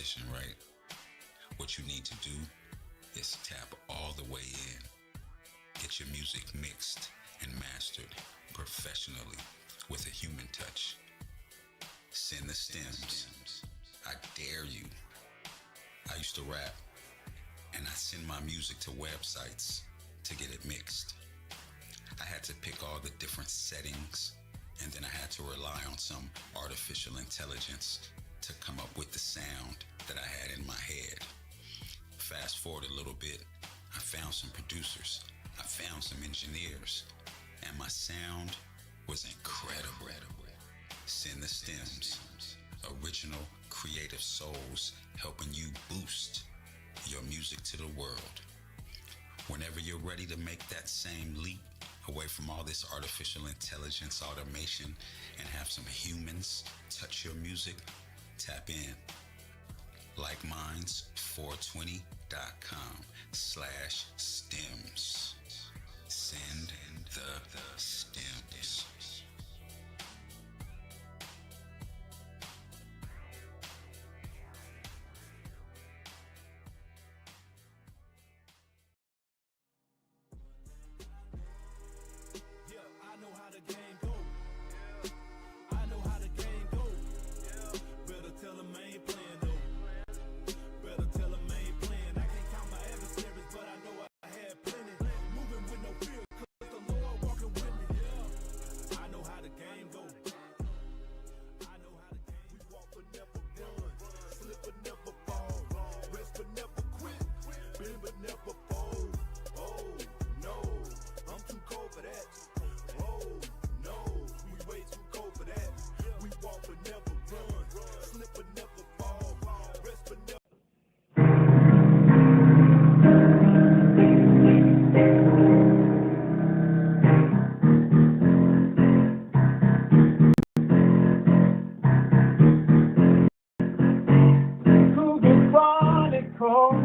transition, right? What you need to do is tap all the way in. Get your music mixed and mastered professionally with a human touch. Send the stems. I dare you. I used to rap, and I send my music to websites to get it mixed. I had to pick all the different settings, and then I had to rely on some artificial intelligence to come up with the sound that I had in my head. Fast forward a little bit, I found some producers, I found some engineers, and my sound was incredible. Send the stems. Original creative souls helping you boost your music to the world. Whenever you're ready to make that same leap away from all this artificial intelligence automation and have some humans touch your music, tap in. LikeMinds420.com/stems. Send the stems. Cougar Chronicles.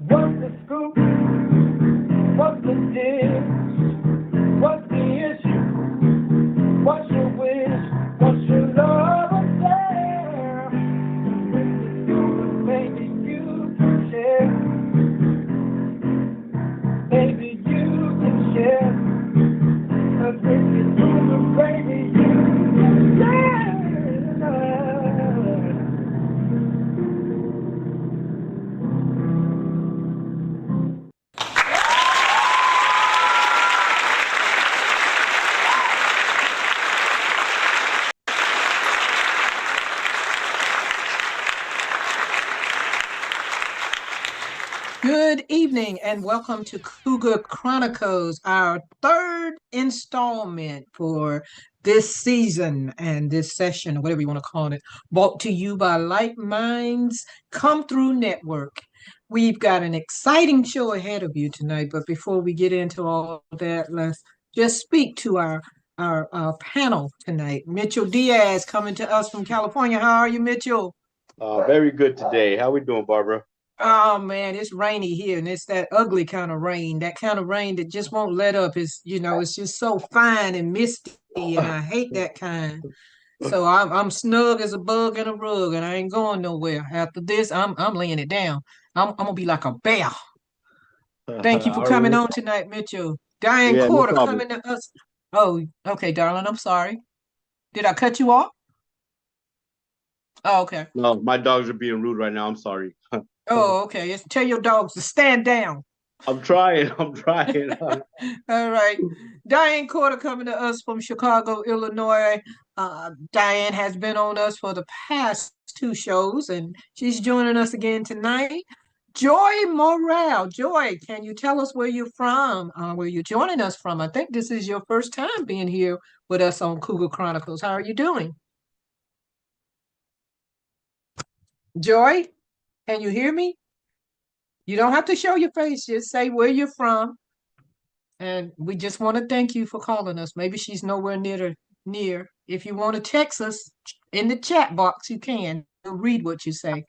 What's the scoop? What's the deal? What's the issue? What's your wish? What's your love affair? Maybe you can share. Maybe you can share. Cause if you do the baby, you can share. Good evening and welcome to Cougar Chronicles, our third installment for this season and this session, or whatever you want to call it, brought to you by Like Minds Come Through Network. We've got an exciting show ahead of you tonight, but before we get into all that, let's just speak to our panel tonight. Mitchell Diaz coming to us from California. How are you, Mitchell? Very good today. How we doing, Barbara? Oh man, it's rainy here, and it's that ugly kind of rain, that kind of rain that just won't let up. It's just so fine and misty, and I hate that kind. So I'm snug as a bug in a rug, and I ain't going nowhere. After this, I'm laying it down. I'm gonna be like a bear. Thank you for All coming right. on tonight, Mitchell. Diane Yeah, no Corder problem. coming to us. Oh, okay, darling. I'm sorry. Did I cut you off? Oh, okay. No, my dogs are being rude right now. I'm sorry. Oh, okay. Tell your dogs to stand down. I'm trying. I'm trying. All right. Diane Corder coming to us from Chicago, Illinois. Diane has been on us for the past two shows, and she's joining us again tonight. Joy Morale. Joy, can you tell us where you're from, where you're joining us from? I think this is your first time being here with us on Cougar Chronicles. How are you doing? Joy, can you hear me? You don't have to show your face, just say where you're from. And we just want to thank you for calling us. Maybe she's nowhere near. If you want to text us in the chat box, you can. We'll read what you say.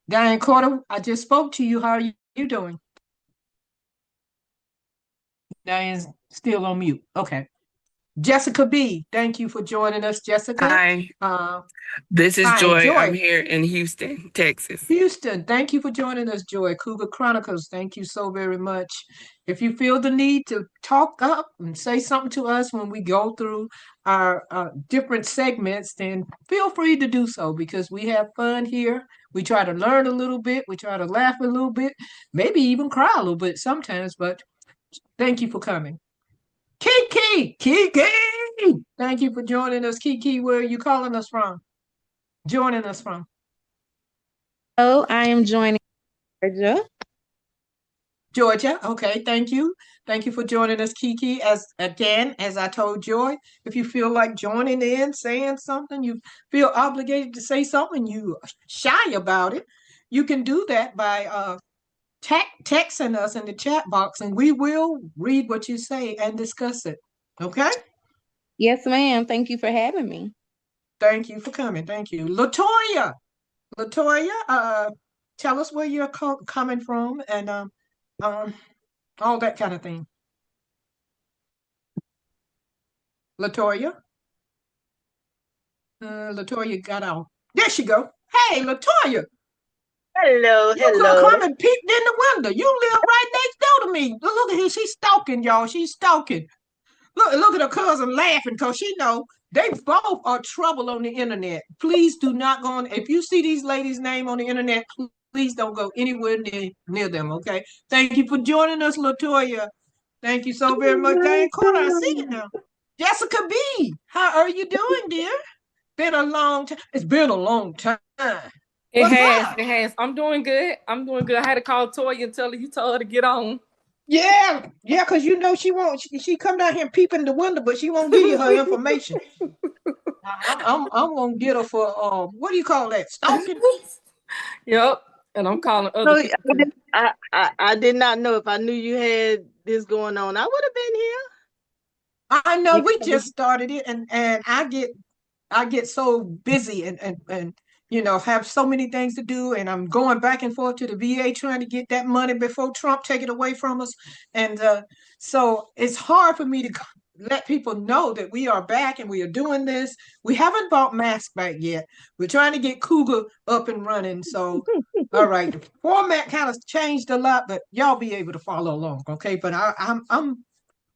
Diane Corder, I just spoke to you. How are you doing? Diane's still on mute. Okay. Jessica B. Thank you for joining us, Jessica. Hi, Uh, this is hi, Joy. Joy. I'm here in Houston, Texas. Houston, thank you for joining us, Joy. Cougar Chronicles, thank you so very much. If you feel the need to talk up and say something to us when we go through our different segments, then feel free to do so because we have fun here. We try to learn a little bit, we try to laugh a little bit, maybe even cry a little bit sometimes, but thank you for coming. Kiki, thank you for joining us. Kiki, where are you calling us from? Joining us from? Oh, I am joining Georgia. Georgia. Okay, thank you. Thank you for joining us, Kiki. As I told Joy, if you feel like joining in, saying something, you feel obligated to say something, you are shy about it, you can do that by texting us in the chat box, and we will read what you say and discuss it. Okay? Yes, ma'am. Thank you for having me. Thank you for coming. Thank you, Latoya. Latoya, tell us where you're coming from and um, all that kind of thing. Latoya, Latoya got out. There she go. Hey, Latoya, Hello, you could have hello. come and peeked in the window. You live right next door to me. Look at her. She's stalking, y'all. She's stalking. Look at her cousin laughing because she know they both are trouble on the internet. Please do not go on. If you see these ladies' name on the internet, please don't go anywhere near them, okay? Thank you for joining us, Latoya. Thank you so very much. Diane Corner, I see it now. Jessica B, how are you doing, dear? Been a long time. It's been a long time. It What's has, up? it has. I'm doing good. I'm doing good. I had to call Toya and tell her you told her to get on. Yeah, yeah, because you know she won't. She come down here and peep in the window, but she won't give you her information. I'm gonna get her for what do you call that? Stalking? Yep. And I'm calling No, other people too. I did not know. If I knew you had this going on, I would have been here. I know we Because just started it, and I get so busy and you know have so many things to do, and I'm going back and forth to the VA trying to get that money before Trump take it away from us, and so it's hard for me to let people know that we are back and we are doing this. We haven't bought masks back yet. We're trying to get Cougar up and running. So, all right, the format kind of changed a lot, but y'all be able to follow along, okay? But I'm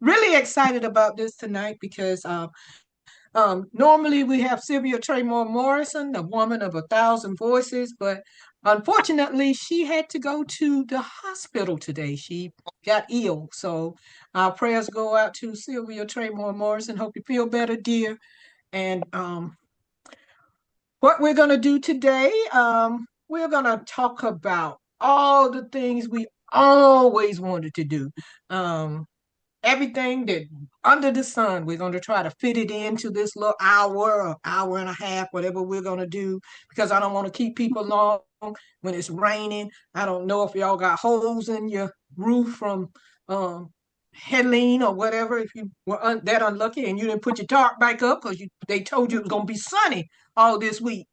really excited about this tonight because normally we have Sylvia Traymore Morrison, the woman of 1,000 voices, but unfortunately she had to go to the hospital today. She got ill. So our prayers go out to Sylvia Traymore Morrison. Hope you feel better, dear. And what we're going to do today, we're going to talk about all the things we always wanted to do. Everything that under the sun, we're going to try to fit it into this little hour or hour and a half, whatever we're going to do, because I don't want to keep people long when it's raining. I don't know if y'all got holes in your roof from um, Helene or whatever, if you were that unlucky and you didn't put your tarp back up because they told you it was going to be sunny all this week.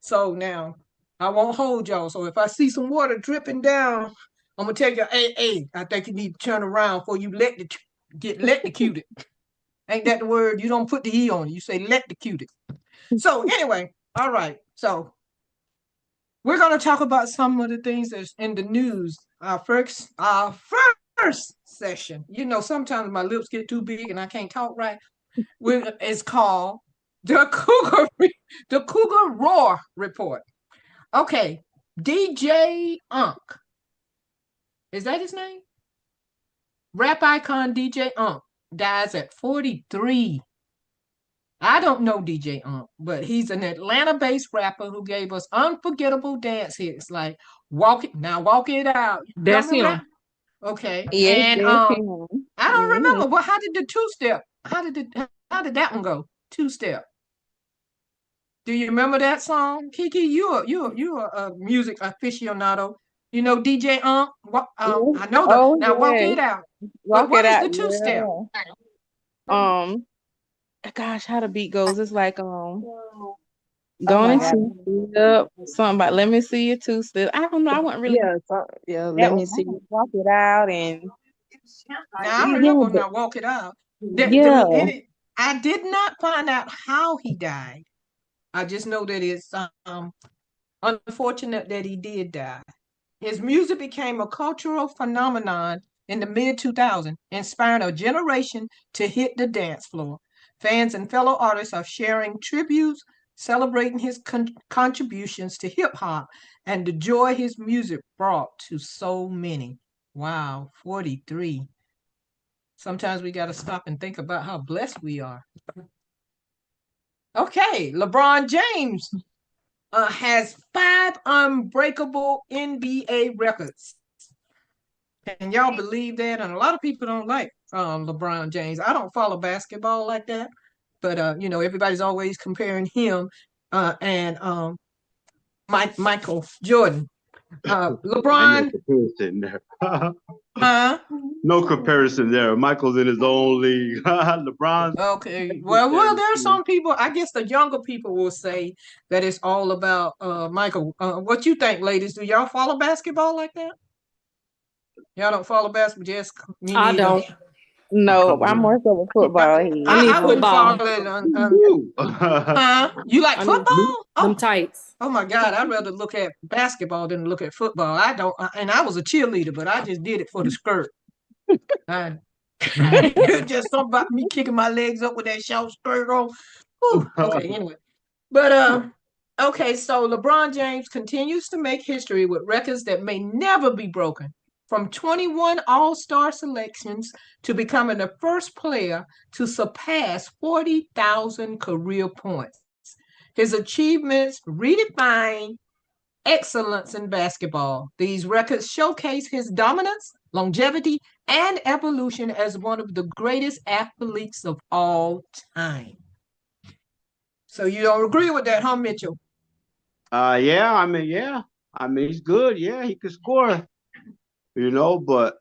So now I won't hold y'all. So if I see some water dripping down, I'm gonna tell you, hey, I think you need to turn around before you get electrocuted. Ain't that the word? You don't put the E on it. You say electrocuted. So anyway, all right. So we're gonna talk about some of the things that's in the news. Our first session. You know, sometimes my lips get too big and I can't talk right. It's called the Cougar Roar Report. Okay, DJ Unk. Is that his name? Rap icon DJ Unk dies at 43. I don't know DJ Unk, but he's an Atlanta-based rapper who gave us unforgettable dance hits like Walk It Out. Y'all That's remember him. that? Okay. Yes, And yes, him. I don't Mhm. remember. Well, how did the two-step? How did that one go? Two-step. Do you remember that song? Kiki, you're a music aficionado. You know DJ Yes. I know Oh, now Walk yes. It Out. But Walk what it is out. the two-step? Yeah. Um, gosh, how the beat goes. It's like oh going my God. into step, something about let me see you two step. I don't know. I wasn't really Yeah. Let that me one. I see. like walk it out and Now I yeah, remember but now Walk It Out. yeah. I did not find out how he died. I just know that it's unfortunate that he did die. His music became a cultural phenomenon in the mid 2000s, inspiring a generation to hit the dance floor. Fans and fellow artists are sharing tributes, celebrating his contributions to hip hop and the joy his music brought to so many. Wow, 43. Sometimes we got to stop and think about how blessed we are. Okay, LeBron James has 5 unbreakable NBA records. Can y'all believe that? And a lot of people don't like LeBron James. I don't follow basketball like that, but everybody's always comparing him and Michael Jordan. I know LeBron, comparison there. huh? No comparison there. Michael's in his own league. LeBron's Okay. Well, there are some people. I guess the younger people will say that it's all about Michael. What you think, ladies? Do y'all follow basketball like that? Y'all don't follow basketball, just me I neither. don't. No, I'm more so a football head. I need I wouldn't football. follow it. Woo. Huh? You like I need football? them Oh, tights. oh my God! I'd rather look at basketball than look at football. I don't, and I was a cheerleader, but I just did it for the skirt. I, just something about me kicking my legs up with that short skirt on. Whew. Okay, anyway. But okay, so LeBron James continues to make history with records that may never be broken. From 21 All-Star selections to becoming the first player to surpass 40,000 career points. His achievements redefine excellence in basketball. These records showcase his dominance, longevity, and evolution as one of the greatest athletes of all time. So you don't agree with that, huh, Mitchell? Yeah. I mean, he's good. Yeah, he can score. But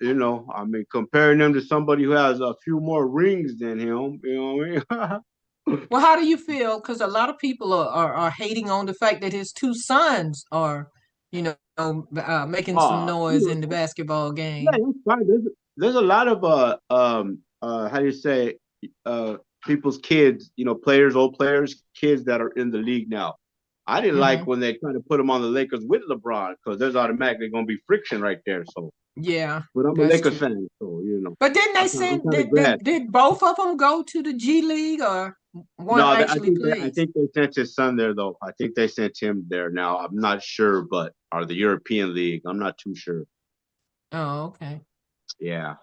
comparing him to somebody who has a few more rings than him, you know what I mean? Well, how do you feel? Because a lot of people are hating on the fact that his 2 sons are, making some noise in the basketball Yeah, game. it's fine. There's a lot of how do you say people's kids, players, old players, kids that are in the league now. I didn't like when they tried to put him on the Lakers with LeBron because there's automatically going to be friction right there. So, Yeah, but I'm a that's Lakers true. fan, so But didn't they I'm send kind of did glad. did both of them go to the G League or one No, actually I plays? think they sent his son there though. I think they sent him there now. I'm not sure, but or the European League. I'm not too sure. Oh, okay. Yeah.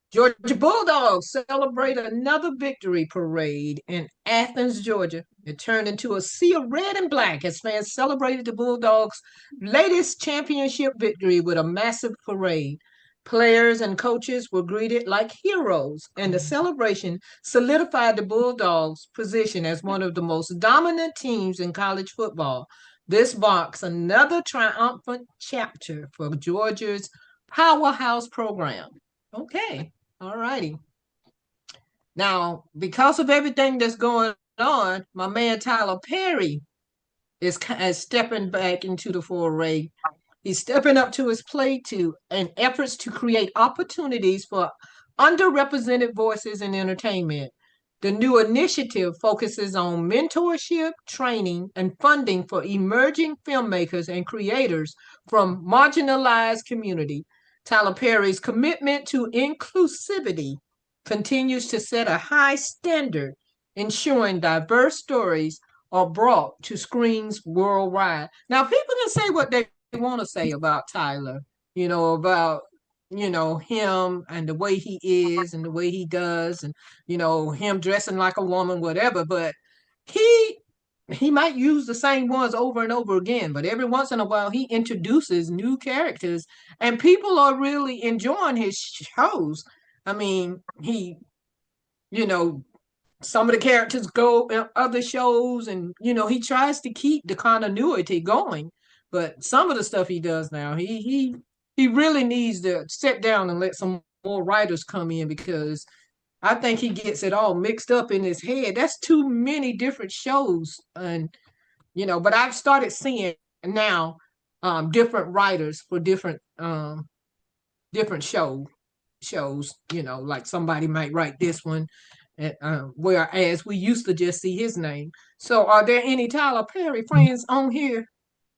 Georgia Bulldogs celebrate another victory parade in Athens, Georgia. It turned into a sea of red and black as fans celebrated the Bulldogs' latest championship victory with a massive parade. Players and coaches were greeted like heroes, and the celebration solidified the Bulldogs' position as one of the most dominant teams in college football. This marks another triumphant chapter for Georgia's powerhouse program. Okay. All righty. Now, because of everything that's going on, my man Tyler Perry is stepping back into the foray. He's stepping up to his plate in efforts to create opportunities for underrepresented voices in entertainment. The new initiative focuses on mentorship, training, and funding for emerging filmmakers and creators from marginalized communities. Tyler Perry's commitment to inclusivity continues to set a high standard, ensuring diverse stories are brought to screens worldwide. Now, people can say what they want to say about Tyler, about him and the way he is and the way he does, and him dressing like a woman, whatever. But he he might use the same ones over and over again, but every once in a while he introduces new characters, and people are really enjoying his shows. I mean, you know, some of the characters go in other shows, and he tries to keep the continuity going. But some of the stuff he does now, he really needs to sit down and let some more writers come in, because I think he gets it all mixed up in his head. That's too many different shows, and but I've started seeing now different writers for different shows. Like somebody might write this one, whereas we used to just see his name. So, are there any Tyler Perry friends on here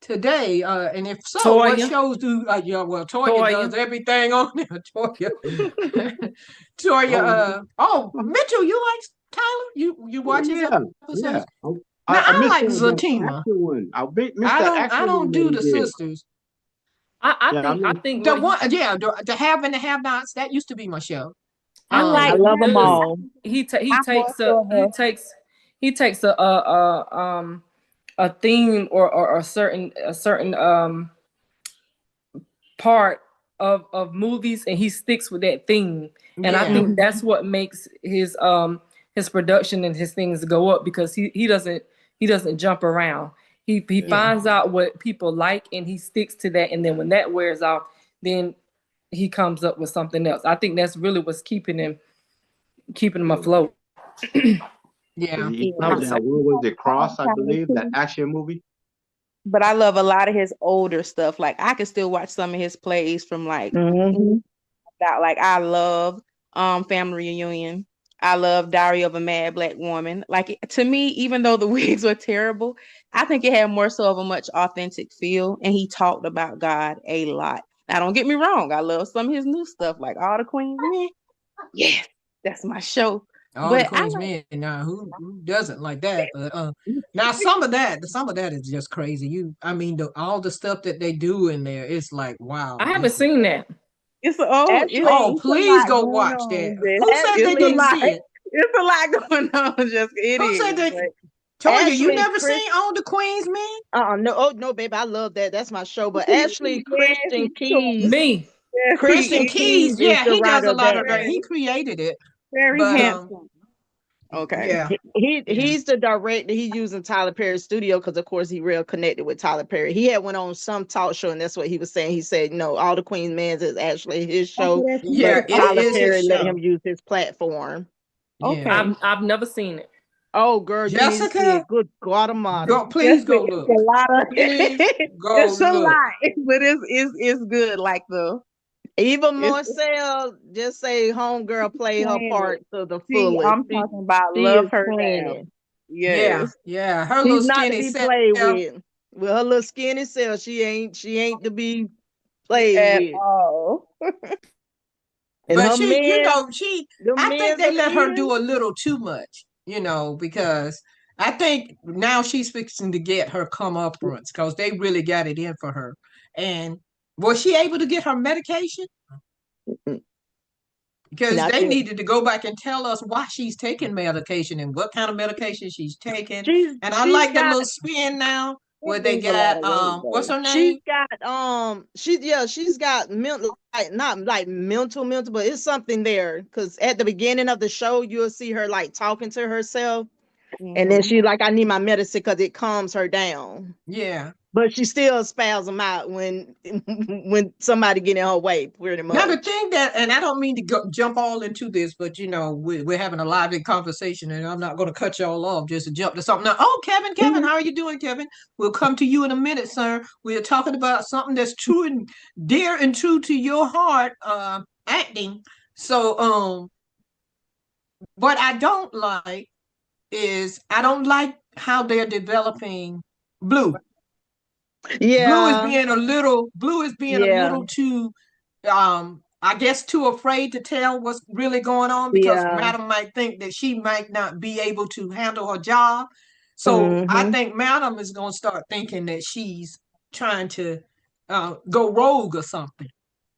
today? And if so, what Toya. shows do? Yeah, well, Toya Toya. does everything on there. Toya, Toya. Oh, Mitchell, you like Tyler? You watch his yeah, episodes? yeah. Now I I missed like that Zatima. action one. Missed I that don't. I action one don't that do he the did. sisters. I Yeah, I think I mean, think The what he one, yeah, the have and the have nots. That used to be my show. I I think I like what he love them him. does, all. he I'm more takes a so of he a takes he takes a theme or a certain part of movies, and he sticks with that theme. And I Yeah, think Mhm. that's what makes his production and his things go up, because he doesn't jump around. He yeah, finds out what people like and he sticks to that, and then when that wears off, then he comes up with something else. I think that's really what's keeping him afloat. yeah. he Yeah. did I would say. that. What was it? Cross, I Tyler believe, that too. action movie. But I love a lot of his older stuff. Like I can still watch some of his plays from like Hmm. that. Like I love Family Reunion. I love Diary of a Mad Black Woman. Like to me, even though the wigs were terrible, I think it had more so of a much authentic feel. And he talked about God a lot. Now don't get me wrong, I love some of his new stuff, like All the Queen's Men. Yes, that's my show. All the But I Queen's Men. Now, who doesn't like that? But now some of that is just crazy. I mean, all the stuff that they do in there, it's like, wow, I haven't this is. seen that. Ashley, Oh, it's a please lot go going watch that. on. Jess. Who said It's they a didn't lot. see it? It's a lot going on. Just it Who said is. they? But Toya, you Ashley, never Chris. seen All the Queen's Men? No, oh no, baby, I love that. That's my show. But Ashley yes, Christian he told Keys, Me. yes, Christian he is. Keys, Is yeah, the he does writer a of lot that. of that. He Very, created it, very but handsome. Okay. yeah, yeah, He's the director. He's using Tyler Perry's studio because, of course, he real connected with Tyler Perry. He had went on some talk show, and that's what he was saying. He said, "No, All the Queen's Men is actually his Okay, show, that's yeah. but It interesting. Tyler is his Perry let him show. use his platform." Yeah, Okay. I've never seen it. Oh, girl, you need to see Jessica, it. Good Guatemala. go please Just go it's look. a lot of Please go it's a look. lot, but it's good. Like Eva it's Marcel, just say homegirl play her playing it. part to the See, fullest. I'm talking about She love is her playing down. it. Yeah, Yes. yeah. Her She's little not to skinny be self. played with. With her little skinny self, she ain't to be played At with. all. And But her she, men, the I think men's they let her appeal. do a little too much, because I think now she's fixing to get her comeuppance because they really got it in for her. And was she able to get her medication? Because Not they yet. needed to go back and tell us why she's taking medication and what kind of medication she's taking. And I She's like the got little spin now where It they lose a lot got of weight what's though. her name? she's got mental, like not like mental, but it's something there. Cause at the beginning of the show, you'll see her like talking to herself, and then Hmm. she like, I need my medicine because it calms her down. Yeah. But she still spasm out when when somebody get in her way, pretty Now the much. thing that, and I don't mean to jump all into this, but we're having a lively conversation, and I'm not going to cut y'all off just to jump to something. Now, oh, Kevin, how are you doing, Kevin? We'll come to you in a minute, sir. We're talking about something that's true and dear and true to your heart, acting. So, what I don't like is I don't like how they're developing Blue. Yeah, Blue is being a yeah, little too I guess too afraid to tell what's really going on because yeah. Madam might think that she might not be able to handle her job. So I Hmm. think Madam is going to start thinking that she's trying to go rogue or something.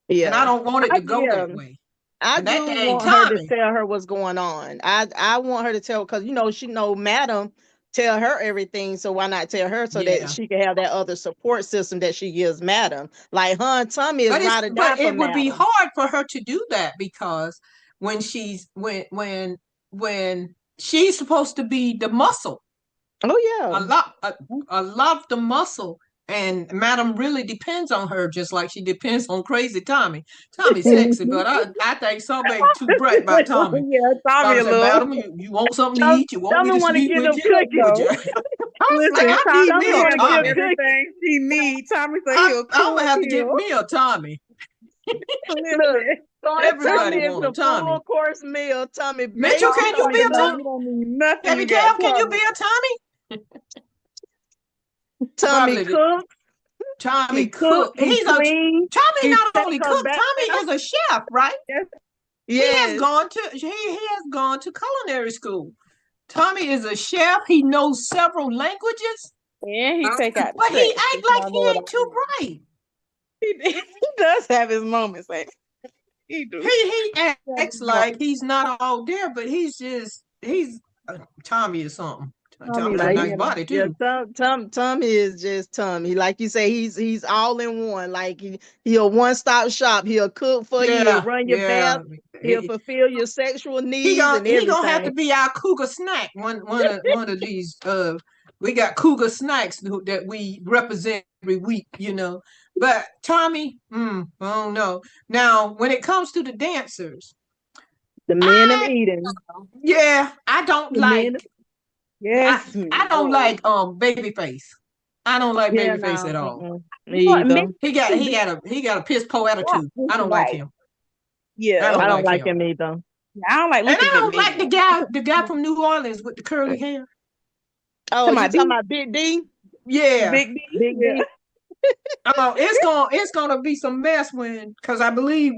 And I Yeah. don't want it to go Yeah. that way. I And that do dang want her to Tommy. tell her what's going on. I want her to tell, because she know Madam tell her everything. So why not tell her so that Yeah. she can have that other support system that she gives Madam? Like her and Tommy is ride or die But for it would be Madam. hard for her to do that because when she's supposed to be the muscle, Oh a yeah. lot a lot of the muscle, and Madam really depends on her just like she depends on crazy Tommy. Tommy's sexy, but I think some ain't too bright about Tommy. Yeah, Tommy Tommy a said, little. Madam, you want something to eat? You want me Tommy to want to sleep get with them you? cookies. Would you? Like, Listen, I need Tommy me a want have to get Tommy. them cookies. everything she needs. Tommy said I'm he'll gonna cook have to get you. me a Tommy. Look, Everybody Tommy is want a a Tommy. full course meal. Tommy Mitchell, bakes, can you Tommy be a cooks. Tommy? You don't need nothing. Baby You got Kev, can you Tommy. be a Tommy? Tommy Probably. cooks. Tommy He cooks. He He's a cleans. Tommy. He Not takes only her cook, bath. Tommy is a chef, right? He has Yes. gone to he has gone to culinary school. Tommy is a chef. He knows several languages, And he take out the but he trash. act like he ain't too bright. He does have his moments, like he do. He acts like he's not all there, but he's Tommy is something. Tommy got a nice body too. Yeah, Tommy is just Tommy. Like you say, he's all in one. Like he'll one-stop shop. He'll cook for you. He'll run your bath. He'll fulfill your sexual needs and everything. He gonna have to be our Cougar snack. One of these. We got Cougar snacks that we represent every week, you know. But Tommy, I don't know. Now, when it comes to the dancers, the men of Eden. Yeah, I don't like. Yes, I don't like Babyface. I don't like Babyface at all. Me either. He got a piss poor attitude. I don't like him. Yeah, I don't like him either. I don't like. And I don't like the guy from New Orleans with the curly hair. Oh, you talking about Big D? Yeah, Big D. It's gonna be some mess because I believe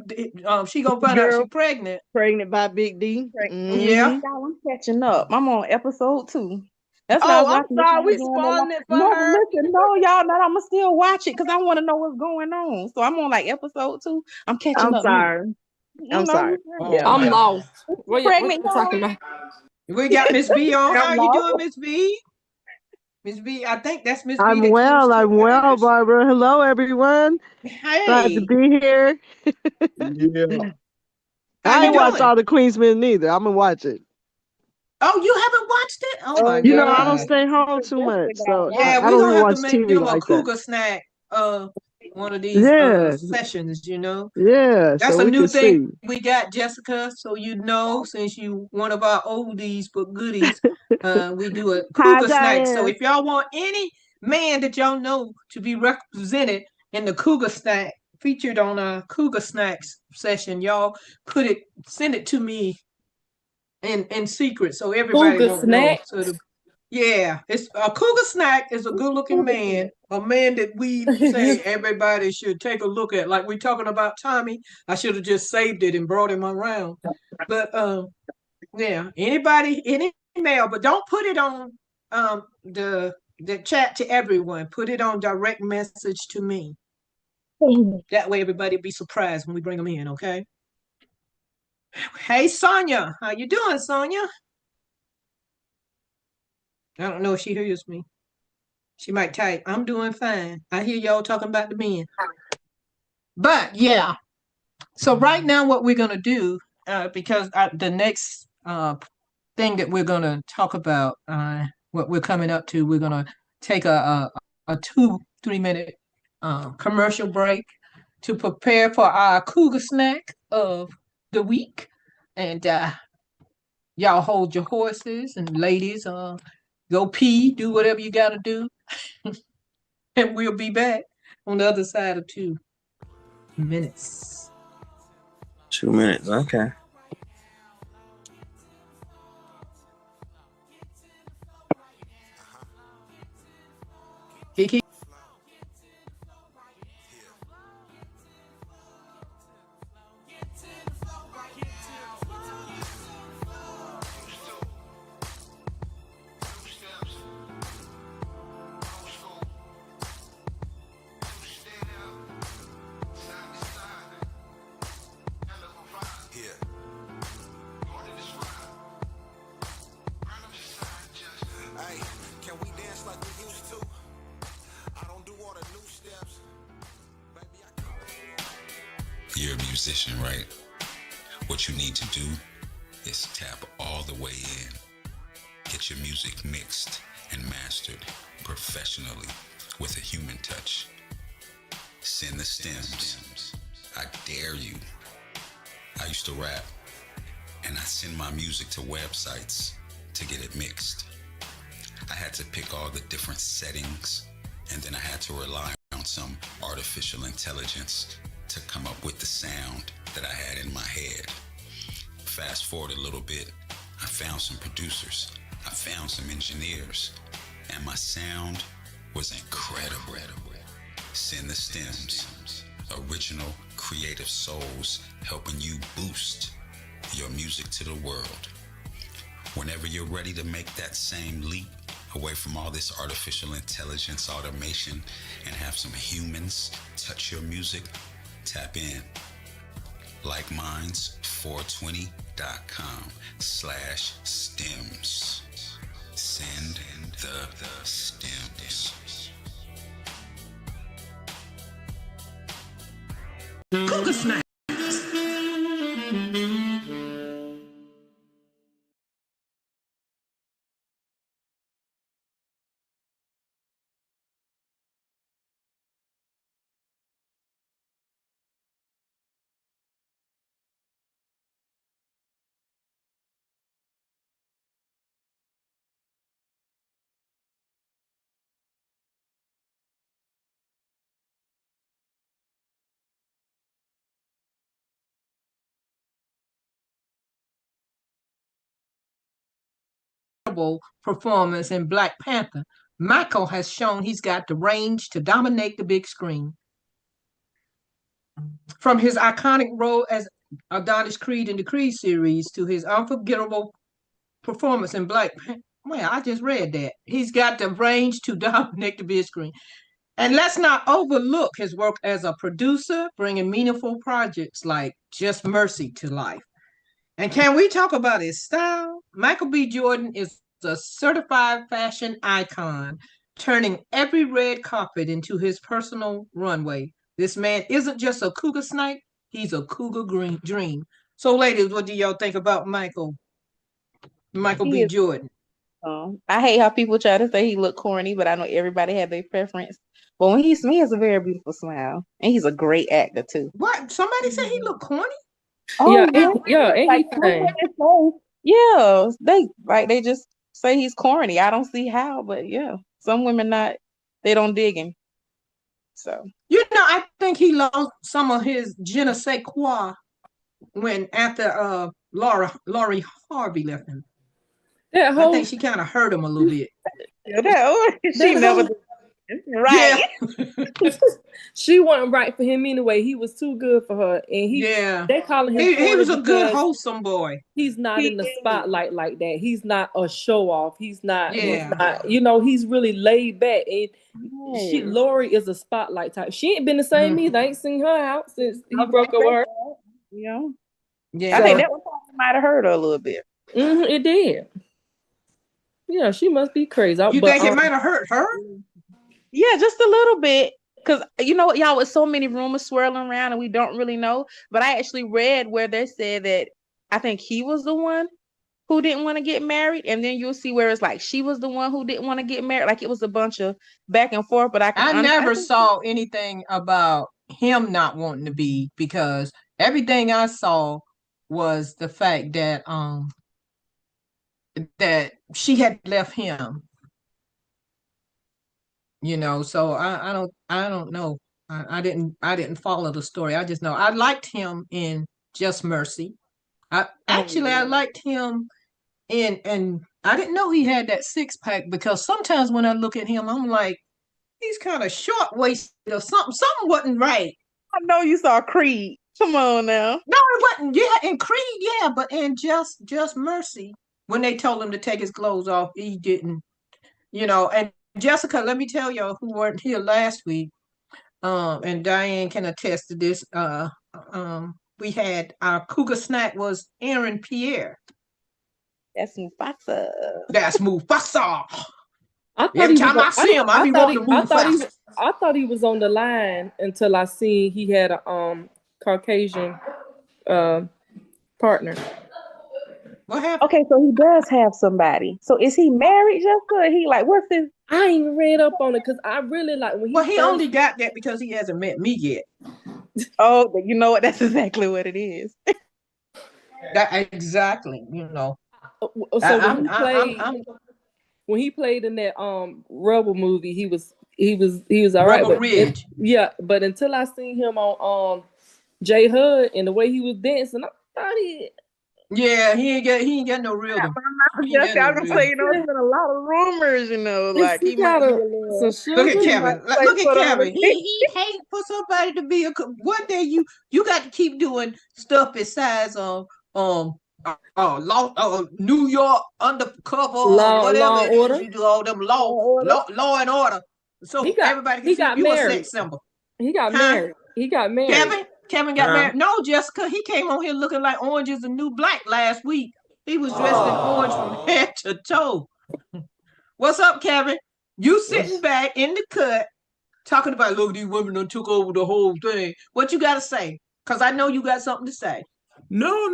she gonna find out she's pregnant. Pregnant by Big D. Mm-hmm. Yeah, I'm catching up. I'm on episode 2. That's I'm sorry, we spoiling it for her. Listen, no, y'all, not. I'ma still watch it because I want to know what's going on. So I'm on like episode 2. I'm catching up. Sorry. I'm sorry. Yeah, I'm lost. What you talking about? We got Miss B on. How you doing, Miss B? Miss B, I think that's Miss B. I'm well, Barbara. Hello, everyone. Hey. Glad to be here. Yeah. I ain't watched all the Queensmen neither. I'm going to watch it. Oh, you haven't watched it? Oh, my God. You know, I don't stay home too much, so yeah, I don't don't have watch to make TV them like a Cougar that. snack. One of these sessions, you know. Yeah, that's so a we new can thing see. we got, Jessica. So you know, since you one of our oldies but goodies, we do a Cougar snack. So if y'all want any man that y'all know to be represented in the Cougar snack featured on our Cougar snacks session, y'all send it to me in secret so everybody Cougar won't snack. know. So it's a Cougar snack is a good-looking man, a man that we say everybody should take a look at. Like we're talking about Tommy, I should have just saved it and brought him around. But any email, but don't put it on the chat to everyone. Put it on direct message to me. That way everybody be surprised when we bring them in, okay? Hey, Sonia, how you doing, Sonia? I don't know if she hears me. She might type, I'm doing fine. I hear y'all talking about the men. But yeah. So right now what we're going to do, because the next thing that we're going to talk about, what we're coming up to, we're going to take a 2-3 minute commercial break to prepare for our Cougar snack of the week. And y'all hold your horses, and ladies, go pee, do whatever you got to do. And we'll be back on the other side of 2 minutes. 2 minutes, okay. Kiki? You're a musician, right? What you need to do is tap all the way in. Get your music mixed and mastered professionally with a human touch. Send the stems. I dare you. I used to rap, and I send my music to websites to get it mixed. I had to pick all the different settings, and then I had to rely on some artificial intelligence to come up with the sound that I had in my head. Fast forward a little bit, I found some producers, I found some engineers, and my sound was incredible. Send the Stems, original creative souls helping you boost your music to the world. Whenever you're ready to make that same leap away from all this artificial intelligence automation and have some humans touch your music, tap in. LikeMinds420.com/stems. Send the stems. Cougar snack. Performance in Black Panther, Michael has shown he's got the range to dominate the big screen. From his iconic role as Adonis Creed in the Creed series to his unforgettable performance in Black Panther. Well, I just read that. He's got the range to dominate the big screen. And let's not overlook his work as a producer, bringing meaningful projects like Just Mercy to life. And can we talk about his style? Michael B. Jordan is a certified fashion icon, turning every red carpet into his personal runway. This man isn't just a cougar snipe, he's a cougar dream. So, ladies, what do y'all think about Michael B. Jordan? I hate how people try to say he look corny, but I know everybody had their preference. But when he has a very beautiful smile, and he's a great actor too. What? Somebody said he looked corny? Oh, yeah, and like, he fine. Yeah, they just say he's corny. I don't see how, but yeah, some women they don't dig him. So I think he lost some of his je ne sais quoi when after Lori Harvey left him. I think she kind of hurt him a little bit. She never did. Right. Yeah. She wasn't right for him anyway. He was too good for her, and they calling him. He was a good, wholesome boy. He's not in the spotlight like that. He's not a show off. He's not. Yeah. He's not, he's really laid back. And Lori is a spotlight type. She ain't been the same either. I ain't seen her out since he broke up with her. Yeah. I think that might have hurt her a little bit. It did. Yeah, she must be crazy. You think it might have hurt her? Yeah, just a little bit. Because, y'all, with so many rumors swirling around and we don't really know. But I actually read where they said that I think he was the one who didn't want to get married. And then you'll see where it's like she was the one who didn't want to get married. Like it was a bunch of back and forth. But I never saw anything about him not wanting to be, because everything I saw was the fact that that she had left him. So I don't know. I didn't follow the story. I just know I liked him in Just Mercy. I liked him and I didn't know he had that six pack, because sometimes when I look at him, I'm like, he's kind of short waisted or something. Something wasn't right. I know you saw Creed. Come on now. No, it wasn't. Yeah, in Creed, yeah, but in Just Mercy, when they told him to take his clothes off, he didn't. And Jessica, let me tell y'all who weren't here last week, and Diane can attest to this. We had our cougar snack was Aaron Pierre. That's Mufasa. That's Mufasa. Every time I see him, I be wanting to move fast. I thought he was on the line until I seen he had a Caucasian partner. What happened? Okay, so he does have somebody. So is he married, Jessica? He what's his? I ain't even read up on it because I really like when he. Well, he only got that because he hasn't met me yet. Oh, but you know what? That's exactly what it is. Exactly. So when he played in that Rebel movie, he was all right. Rebel Ridge. But until I seen him on J Hud and the way he was dancing, I thought Yeah, he ain't got no rhythm. He ain't Just, got I no was gonna rhythm. say, there's been a lot of rumors, like he he might got be a some little. Look sugar. at He Kevin. might play Look at for Kevin. the He hate for somebody to be one day you got to keep doing stuff besides New York undercover or whatever Law it and is Order. you do, all them order. law and order. So everybody can He see got you a married. sex symbol. He got Huh? married. He got married. Kevin got married. No, Jessica, he came on here looking like Orange is the New Black last week. He was dressed in orange from head to toe. What's up, Kevin? You sitting back in the cut talking about, look, these women done took over the whole thing. What you got to say? Because I know you got something to say. No. I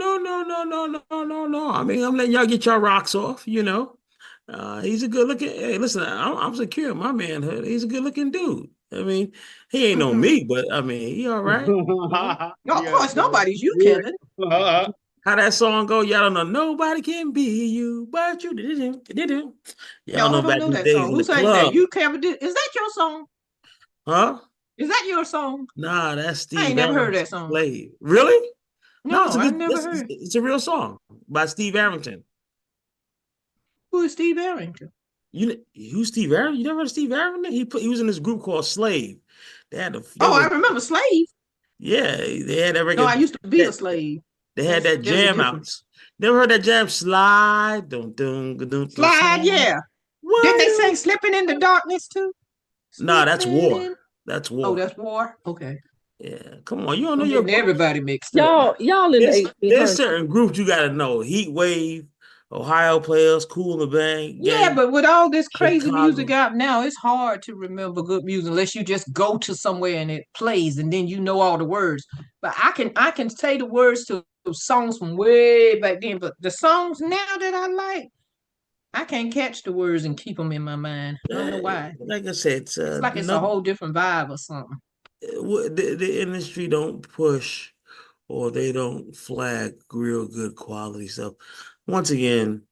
mean, I'm letting y'all get your rocks off, He's a good looking, hey, listen, I'm secure in my manhood. He's a good looking dude. I mean, he ain't no me, but I mean, he all right. No, of course, nobody's you, Kevin. How that song go? Y'all don't know. Nobody can be you, but you did. Y'all No, I know don't back know in the that days song. in Who the sang that? club. You, Kevin, is that your song? Huh? Is that your song? Nah, that's I ain't Steve never heard Arrington. that song. Slave. Really? No, No, I never heard. it's a real song by Steve Arrington. Who is Steve Arrington? Who's Steve Arrington? You never heard of Steve Arrington? He was in this group called Slave. I remember Slave. Yeah, they had that No, I record. used to be a slave. They had that There's a jam difference. out. Never heard that jam? Slide, dun, Slide, yeah. Didn't they sing "Slipping in the Darkness" too? Nah, that's War. In... That's War. Oh, that's War. Okay. Yeah, come on. You don't know I'm your getting everybody mixed up. Y'all in there's certain groups you got to know. Heat Wave, Ohio Players, Cool in the Bang. Yeah, but with all this crazy music Chicago. out now, it's hard to remember good music unless you just go to somewhere and it plays and then you know all the words. But I can say the words to songs from way back then, but the songs now that I like, I can't catch the words and keep them in my mind. I don't know why. Like I said, It's like it's a whole different vibe or something. The industry don't push or they don't flag real good quality stuff. Once again,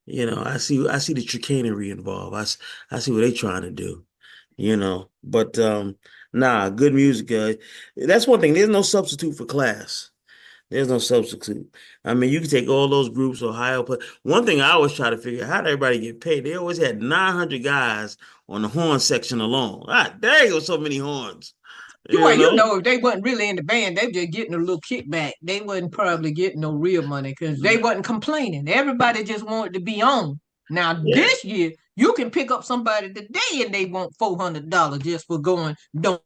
I see the chicanery involved. I see what they trying to do, But nah, good music. That's one thing. There's no substitute for class. There's no substitute. I mean, you can take all those groups, Ohio. But one thing I always try to figure out, how did everybody get paid? They always had 900 guys on the horn section alone. There go so many horns. You know, if they wasn't really in the band, they were just getting a little kickback. They wasn't probably getting no real money because they wasn't complaining. Everybody just wanted to be on. Now this year, you can pick up somebody today and they want $400 just for going don't.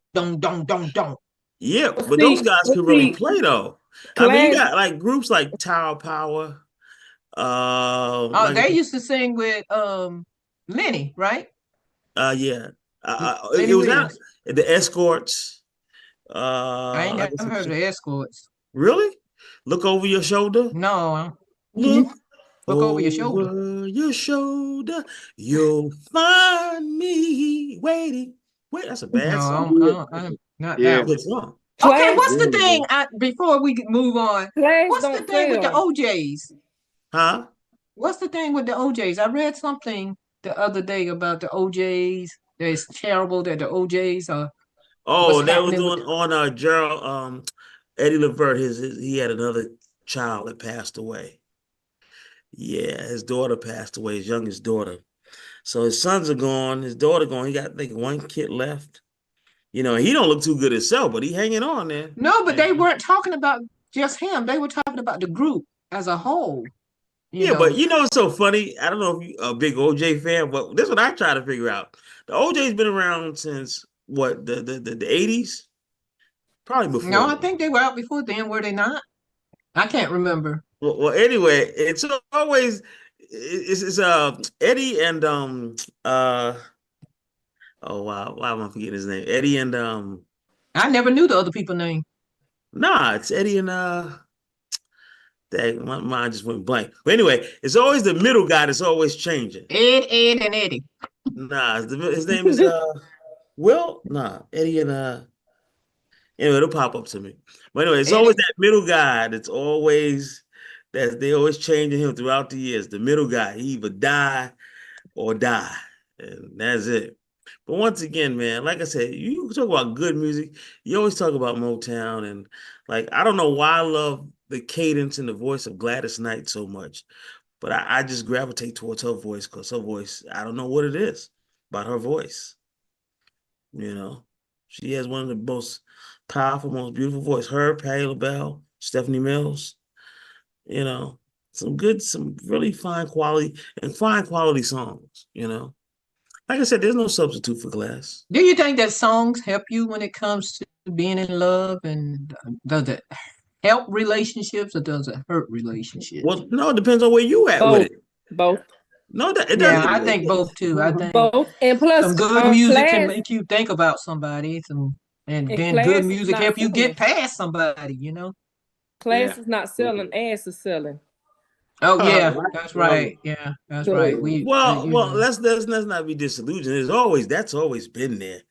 Yeah, but those guys could really play though. I mean, you got like groups like Tower Power. They used to sing with Lenny, right? Yeah. Lenny It was Williams. The Escorts. I ain't never heard of the Escorts. Really? Look over your shoulder? No. Look over your shoulder. Over your shoulder, you'll find me waiting. Wait, that's a bad song. I'm not that Good song. Okay, what's the thing? Before we move on, what's the thing with the OJs? Huh? What's the thing with the OJs? I read something the other day about the OJs. That it's terrible that the OJs are. Oh, that was on Gerald Eddie Levert. He had another child that passed away. Yeah, his daughter passed away, his youngest daughter. So his sons are gone, his daughter gone. He got, I think, one kid left. He don't look too good himself, but he hanging on there. No, but they weren't talking about just him. They were talking about the group as a whole. But it's so funny. I don't know if you're a big OJ fan, but this is what I try to figure out. The OJ's been around since what, the 80s? Probably before. No, I think they were out before then, were they not? I can't remember. Well, anyway, it's always Eddie and oh wow, why am I forgetting his name? Eddie and I never knew the other people's name. Nah, it's Eddie and dang, my mind just went blank. But anyway, it's always the middle guy that's always changing. Ed, and Eddie. Nah, his name is Will. Nah, Eddie and anyway, it'll pop up to me. But anyway, it's always that middle guy that's always they always changing him throughout the years. The middle guy, he either die or die, and that's it. But once again, man, like I said, you talk about good music. You always talk about Motown, and like I don't know why I love the cadence and the voice of Gladys Knight so much, but I just gravitate towards her voice because her voice, I don't know what it is about her voice. You know, she has one of the most powerful, most beautiful voice. Her, Patti LaBelle, Stephanie Mills. You know, some really fine quality songs. You know, like I said, there's no substitute for Glass. Do you think that songs help you when it comes to being in love, and does it help relationships or does it hurt relationships? Well, no, it depends on where you at Both. with it. Both. No, it Yeah, doesn't. I think both too. I think Both. And plus, some good music can Class make you think about somebody, and and then good Class is music not help you selling. get past somebody, you know? Class is not selling, ass is selling. Oh yeah, that's right. Yeah, that's right. So, We, you well, know, let's not be disillusioned. That's always been there,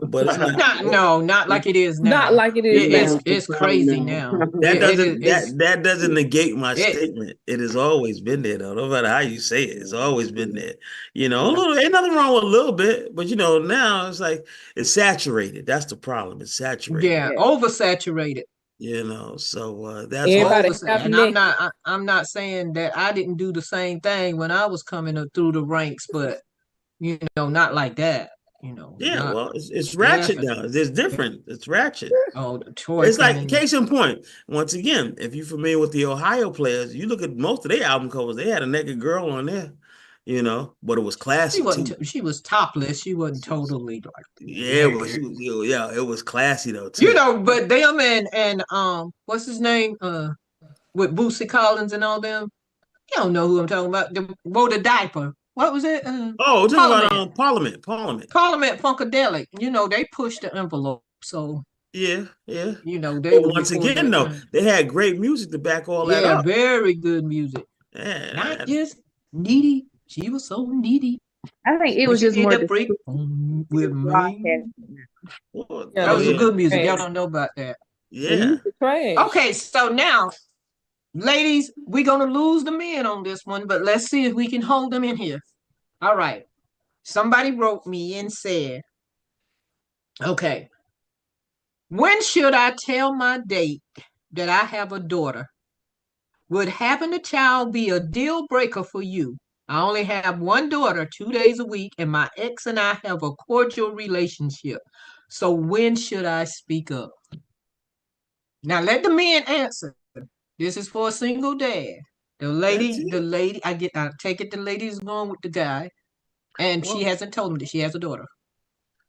but it's not. not like it is now. not like it is now. It's crazy now. That It is. doesn't that doesn't negate my statement. It has always been there, though. No matter how you say it, it's always been there. You know, ain't nothing wrong with a little bit, but you know, now it's like it's saturated. That's the problem. It's saturated. Yeah, oversaturated. You know, so that's Everybody Oversaturated. And I'm not saying that I didn't do the same thing when I was coming up through the ranks, but you know, not like that. You know, yeah. not Well, it's ratchet now. It's different. It's ratchet. oh the It's twerking like and case in point. Once again, if you're familiar with the Ohio players, you look at most of their album covers. They had a naked girl on there, you know, but it was classy too. she was topless. She wasn't totally like Yeah, but naked. it was classy though You too. know, but them and what's his name? With Boosie Collins and all them. You don't know who I'm talking about. The wore the diaper. What was it? Oh, we're talking Parliament. about Parliament. Parliament Funkadelic. You know, they pushed the envelope. So Yeah. you know, they But were once before again, their though, time. they had great music to back all that Yeah, up. very good music. Not Yeah. just needy. She was so needy. I think it But was she just did more the freak with me. That was some good music. Y'all don't know about that. Yeah. Trash. Okay, so now, ladies, we're gonna lose the men on this one, but let's see if we can hold them in here. All right. Somebody wrote me and said, okay, when should I tell my date that I have a daughter? Would having a child be a deal breaker for you? I only have one daughter 2 days a week, and my ex and I have a cordial relationship. So when should I speak up? Now let the men answer. This is for a single dad. I take it the lady is going with the guy, and she hasn't told him that she has a daughter.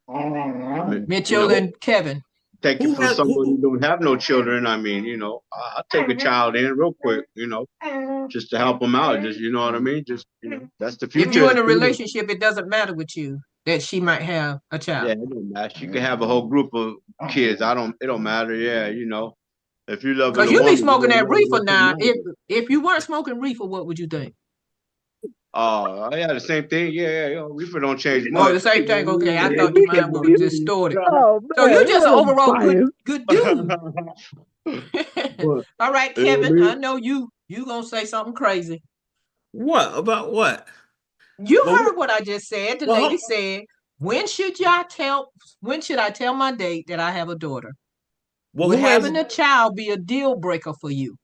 Mitchell and Kevin. Take it from someone who don't have no children. I mean, you know, I'll take a child in real quick, you know, just to help them out. Just, you know what I mean? Just, you know, that's the future. If you're in a relationship, it doesn't matter with you that she might have a child. Yeah, it don't matter. She could have a whole group of kids. It don't matter. Yeah, you know, if you love because you be smoking that reefer now. If you weren't smoking reefer, what would you think? Oh, yeah, the same thing. Yeah. Reefer don't change much. Oh, the same thing. Okay, I thought your mind was distorted. Oh, so man, you just what a overall bias. good dude. All right, Kevin. I know you gonna say something crazy. What about what? You heard what I just said. The lady said, when should I tell my date that I have a daughter? Would having a child be a deal breaker for you?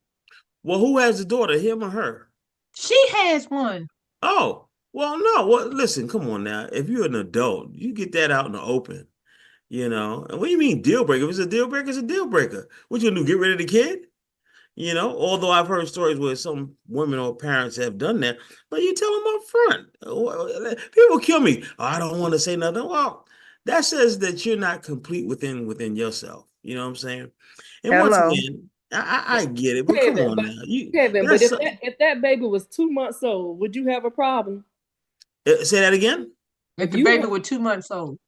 Well, who has a daughter, him or her? She has one. Oh, well, no. Well, listen, come on now. If you're an adult, you get that out in the open, you know. And what do you mean deal breaker? If it's a deal breaker, it's a deal breaker. What you gonna do? Get rid of the kid? You know, although I've heard stories where some women or parents have done that, but you tell them up front. People kill me. Oh, I don't want to say nothing. Well, that says that you're not complete within yourself. You know what I'm saying? And once again, I get it, but Kevin, come on now. Kevin, but if that baby was 2 months old, would you have a problem? Say that again? If the baby were 2 months old.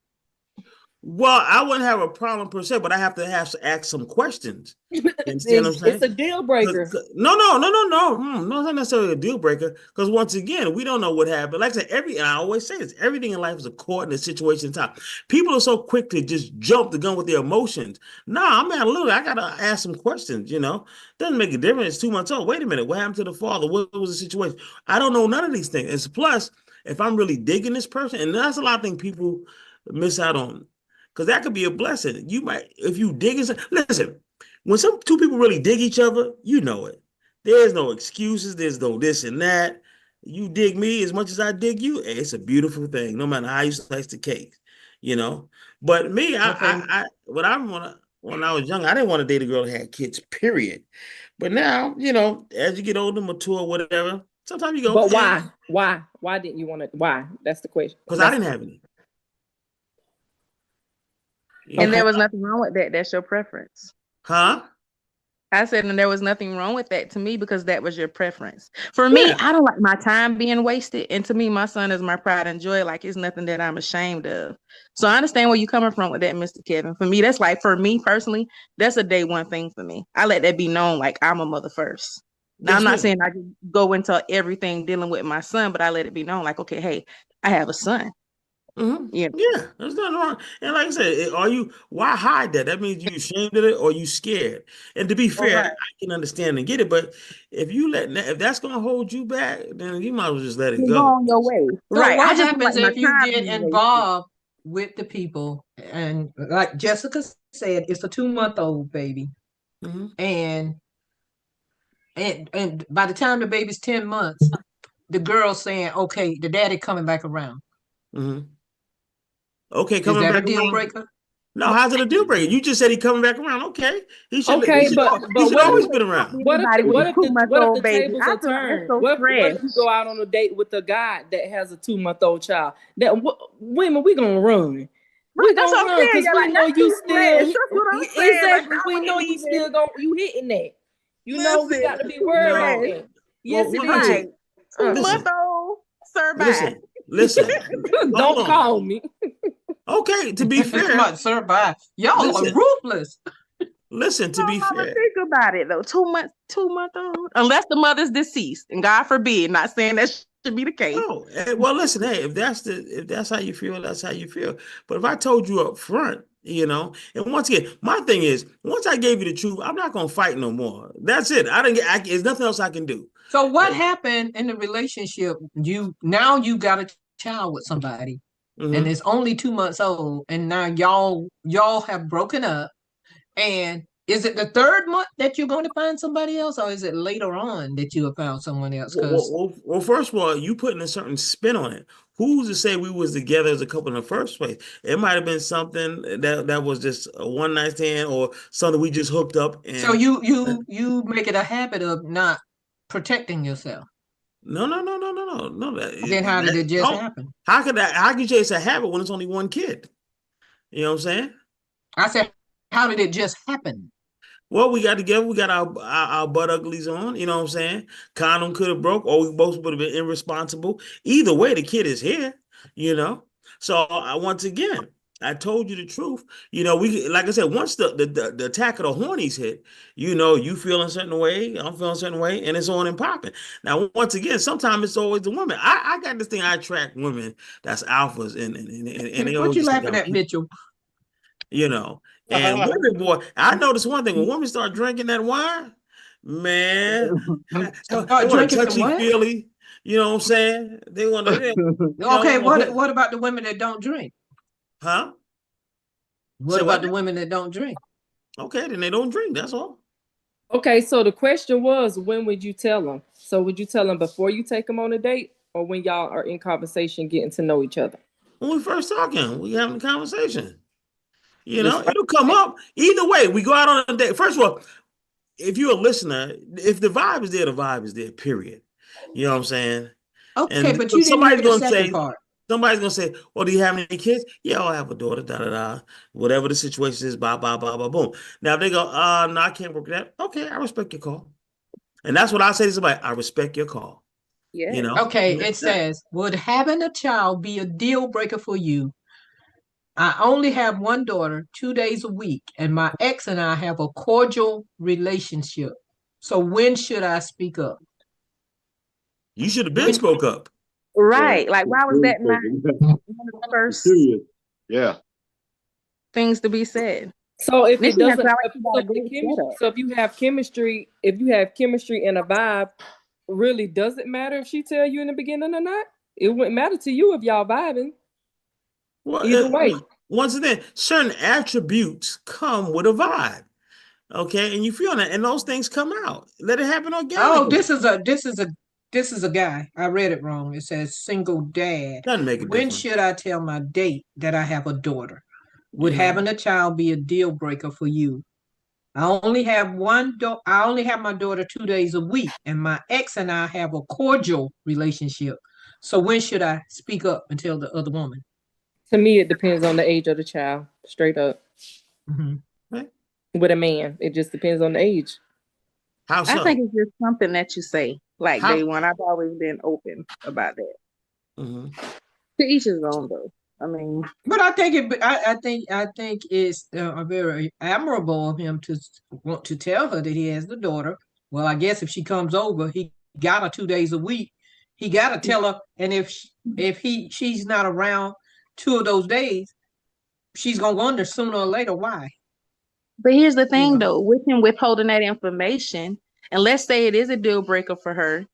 Well, I wouldn't have a problem per se, but I have to ask some questions. You understand what I'm saying? It's a deal breaker. No, not necessarily a deal breaker. Because once again, we don't know what happened. Like I said, and I always say this, everything in life is a court and a situation in time. People are so quick to just jump the gun with their emotions. Nah, man, look, I gotta ask some questions, you know. Doesn't make a difference. It's 2 months old. Wait a minute, what happened to the father? What was the situation? I don't know none of these things. Plus, if I'm really digging this person, and that's a lot of things people miss out on, because that could be a blessing. You might, if you dig it. Listen, when two people really dig each other, you know it. There's no excuses. There's no this and that. You dig me as much as I dig you. It's a beautiful thing, no matter how you slice the cake, you know. But me, when I was young, I didn't want to date a girl that had kids. Period. But now, as you get older, mature, whatever, sometimes you go. But why? Why didn't you want to? Why? That's the question. Because I didn't have any. And there was nothing wrong with that. That's your preference. Huh? I said, and there was nothing wrong with that to me because that was your preference. For me, I don't like my time being wasted. And to me, my son is my pride and joy. Like, it's nothing that I'm ashamed of. So I understand where you're coming from with that, Mr. Kevin. For me, that's like, for me personally, that's a day one thing for me. I let that be known, like, I'm a mother first. Now, I'm not saying I just go into everything dealing with my son, but I let it be known, like, okay, hey, I have a son. Mm-hmm. Yeah, there's nothing wrong. And like I said, why hide that? That means you ashamed of it or you scared. And to be fair, I can understand and get it, but if that's gonna hold you back, then you might as well just let it go. Go on your way. So right. what happens if you get involved with the people, and like Jessica said, it's a 2-month-old baby, and by the time the baby's 10 months, the girl's saying, "Okay, the daddy coming back around." Okay, coming back. Is that a deal breaker? No, how's it a deal breaker? You just said he coming back around. Okay, he should. Okay, he should always been around. What if the tables are turned? What if you go out on a date with a guy that has a 2-month-old child? Women, we gonna run. We gonna run because we know you still. Exactly, we know you still you hitting that. You know we got to be worried about that. Yes, it is. 2-month-old, sir. Listen. Don't call me. Okay, to be fair, sir, bye. Y'all are ruthless. Listen, to be fair, think about it though. 2-month-old, unless the mother's deceased, and God forbid, not saying that should be the case. Oh, well, listen, hey, if that's how you feel, that's how you feel. But if I told you up front, and once again, my thing is, once I gave you the truth, I'm not gonna fight no more. That's it. There's nothing else I can do. So what happened in the relationship? You got a child with somebody, and it's only 2 months old, and now y'all have broken up. And is it the 3rd month that you're going to find somebody else, or is it later on that you have found someone else? Well, first of all, you putting a certain spin on it. Who's to say we was together as a couple in the first place? It might have been something that was just a one night stand or something we just hooked up. And so you make it a habit of not protecting yourself. No. Then how did it just happen? How could you say it's a habit when it's only one kid? You know what I'm saying? I said, how did it just happen? Well, we got together. We got our butt uglies on. You know what I'm saying? Condom could have broke, or we both would have been irresponsible. Either way, the kid is here. So once again, I told you the truth. We, like I said, once the attack of the hornies hit, you feel a certain way, I'm feeling a certain way, and it's on and popping. Now, once again, sometimes it's always the woman. I got this thing. I attract women that's alphas, and they what you laughing at, Mitchell? And women, boy, I noticed one thing: when women start drinking that wine, man, they want to touchy-feely. You know what I'm saying? They want to. Okay, what about the women that don't drink? Huh? What about the women that don't drink? Okay, then they don't drink. That's all. Okay, so the question was, when would you tell them? So would you tell them before you take them on a date, or when y'all are in conversation, getting to know each other? When we first talking, we having a conversation. It'll come up. Either way, we go out on a date. First of all, if you're a listener, if the vibe is there, the vibe is there, period. You know what I'm saying? Okay, and but you didn't hear the second part. Somebody's going to say, well, do you have any kids? Yeah, I have a daughter, da-da-da. Whatever the situation is, blah, blah, blah, blah, boom. Now, if they go, no, I can't work that. Okay, I respect your call. And that's what I say to somebody. I respect your call. Yeah. Okay, it says, would having a child be a deal breaker for you? I only have one daughter, 2 days a week, and my ex and I have a cordial relationship. So when should I speak up? You should have been spoke up. Right. Like, why was that not one of the first things to be said? So if it doesn't, so if you have chemistry and a vibe, really, does it matter if she tell you in the beginning or not? It wouldn't matter to you if y'all vibing. Well, Either way. Once again, certain attributes come with a vibe. Okay, and you feel that, and those things come out. Let it happen organically. Oh, this is a guy. I read it wrong. It says single dad. Doesn't make a When difference. should I tell my date that I have a daughter? Would You know? having a child be a deal breaker for you? I only have my daughter 2 days a week, and my ex and I have a cordial relationship. So when should I speak up and tell the other woman? To me, it depends on the age of the child. Straight up. Mm-hmm. With a man, it just depends on the age. How so? I think it's just something that you say, like day one. I've always been open about that. Mm-hmm. To each his own, though. I mean, but I think I think it's very admirable of him to want to tell her that he has the daughter. Well, I guess if she comes over, he got her 2 days a week. He got to tell her, and if she's not around 2 of those days, she's gonna wonder sooner or later why. But here's the thing, though, with him withholding that information, and let's say it is a deal breaker for her,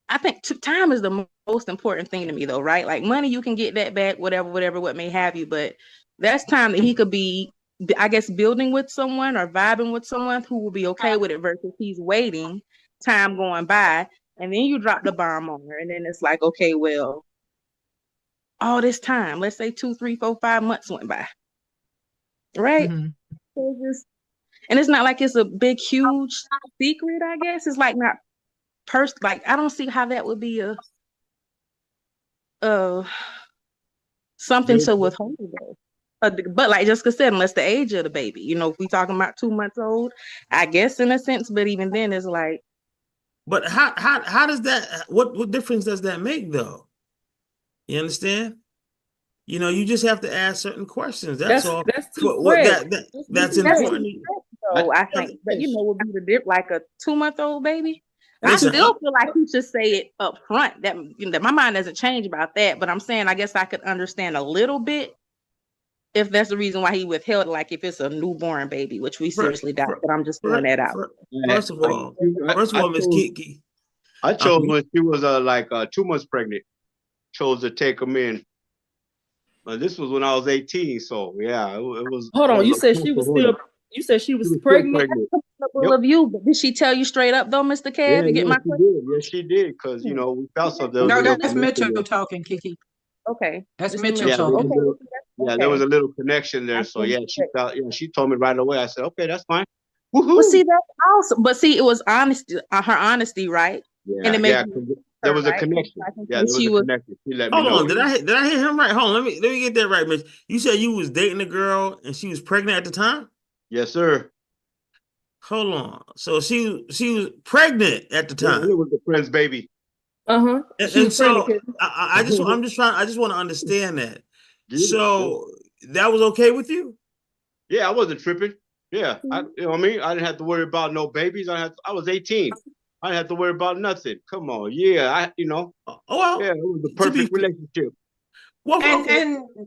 I think time is the most important thing to me, though, right? Like money, you can get that back, whatever, what may have you, but that's time that he could be, I guess, building with someone or vibing with someone who will be okay with it versus he's waiting, time going by, and then you drop the bomb on her, and then it's like, okay, well, all this time, let's say 2, 3, 4, 5 months went by, right? Mm-hmm. And it's not like it's a big, huge secret, I guess. It's like not like I don't see how that would be something to withhold though. But like Jessica said, unless the age of the baby, if we talking about 2 months old, I guess in a sense, but even then it's like. But how does that? What difference does that make though? You understand? You just have to ask certain questions. That's all. That's important. So I think that would be the dip like a 2-month-old baby. I still feel like you should say it up front. That my mind doesn't change about that. But I'm saying I guess I could understand a little bit if that's the reason why he withheld. Like if it's a newborn baby, which we seriously doubt. But I'm just throwing that out. First of all, Miss Kiki, I chose when she was 2 months pregnant. Chose to take him in. This was when I was 18, so yeah, it was. Hold on, you said she was still. You said she was pregnant. Of you, but did she tell you straight up though, Mr. Kev? You get my question? Yes, she did, because we felt something. No, that's Mitchell talking, Kiki. Okay, that's Mitchell talking. Yeah, there was a little connection there, so yeah, she felt. She told me right away. I said, okay, that's fine. Woohoo! Well, see, that's awesome. But see, it was honesty, her honesty, right? Yeah, and it made there was a connection. Yeah, there was a connection. She let me know. Hold on, did I hear him right? Hold on, let me get that right, Mitch. You said you was dating a girl and she was pregnant at the time? Yes, sir. Hold on. So she was pregnant at the time. Yeah, it was the friend's baby. Uh-huh. And so I just want to understand that. So that was okay with you? Yeah, I wasn't tripping. Yeah, I didn't have to worry about no babies. I was 18. I didn't have to worry about nothing. Come on, yeah, well, yeah, it was the perfect relationship. Well,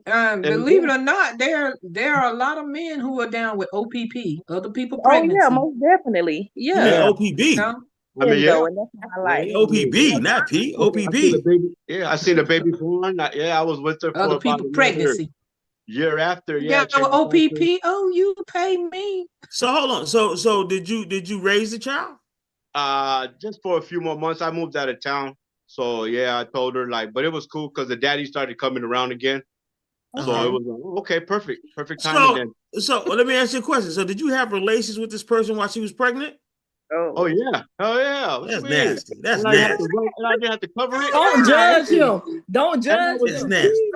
and believe it or not, there are a lot of men who are down with OPP, other people pregnancy. Oh yeah, most definitely. Yeah, OPB. I mean, yeah. And that's not like OPB, not P. OPB. I seen a baby born. Yeah, I was with her for other about people pregnancy. Year after. Yeah, OPP. Oh, you pay me. So hold on. So did you raise the child? Just for a few more months. I moved out of town. So yeah, I told her but it was cool because the daddy started coming around again. So it was okay, perfect timing. So let me ask you a question. So did you have relations with this person while she was pregnant? Oh yeah, that's nasty. That's nasty. I didn't have to cover it. Don't judge him. Don't judge him. It's nasty.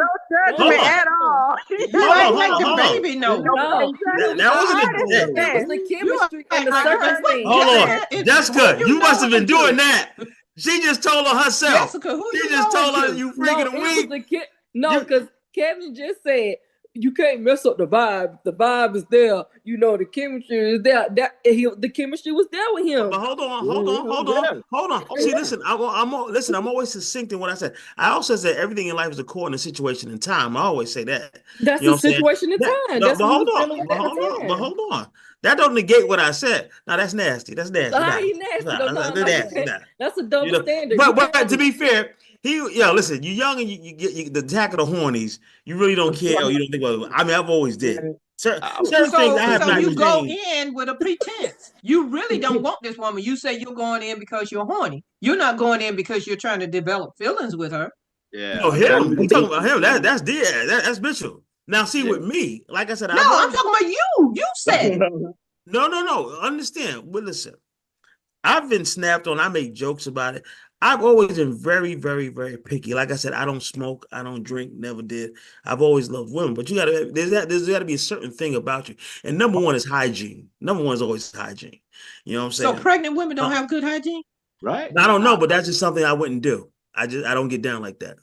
Don't judge me at all. Hold on. Baby, no. That wasn't that was the chemistry and the circumstance. Hold on, Jessica, you must have been doing that. She just told her herself. Jessica, she just told her you freaking weak. No, because Kevin just said you can't mess up the vibe. The vibe is there. The chemistry is there. The chemistry was there with him. But hold on. See, listen, I'm always succinct in what I said. I also said everything in life is according to situation and time. I always say that. That's the situation and time. But hold on. That don't negate what I said. Now that's nasty. That's nasty. So how he nasty? That's a double standard. But to be fair, Listen, you're young and you get the attack of the hornies. You really don't care. Or you don't think about it. I mean, I've always did. Certain things I have so not you go changed. in with a pretense. You really don't want this woman. You say you're going in because you're horny. You're not going in because you're trying to develop feelings with her. Yeah. No, him. We talking about him. That's Mitchell. Now, see, with me, like I said, I'm talking about you. You said. No. Understand. Well, listen. I've been snapped on. I make jokes about it. I've always been very, very, very picky. Like I said, I don't smoke, I don't drink, never did. I've always loved women, but there's got to be a certain thing about you. And number one is hygiene. Number one is always hygiene. You know what I'm saying? So pregnant women don't have good hygiene, right? I don't know, but that's just something I wouldn't do. I don't get down like that.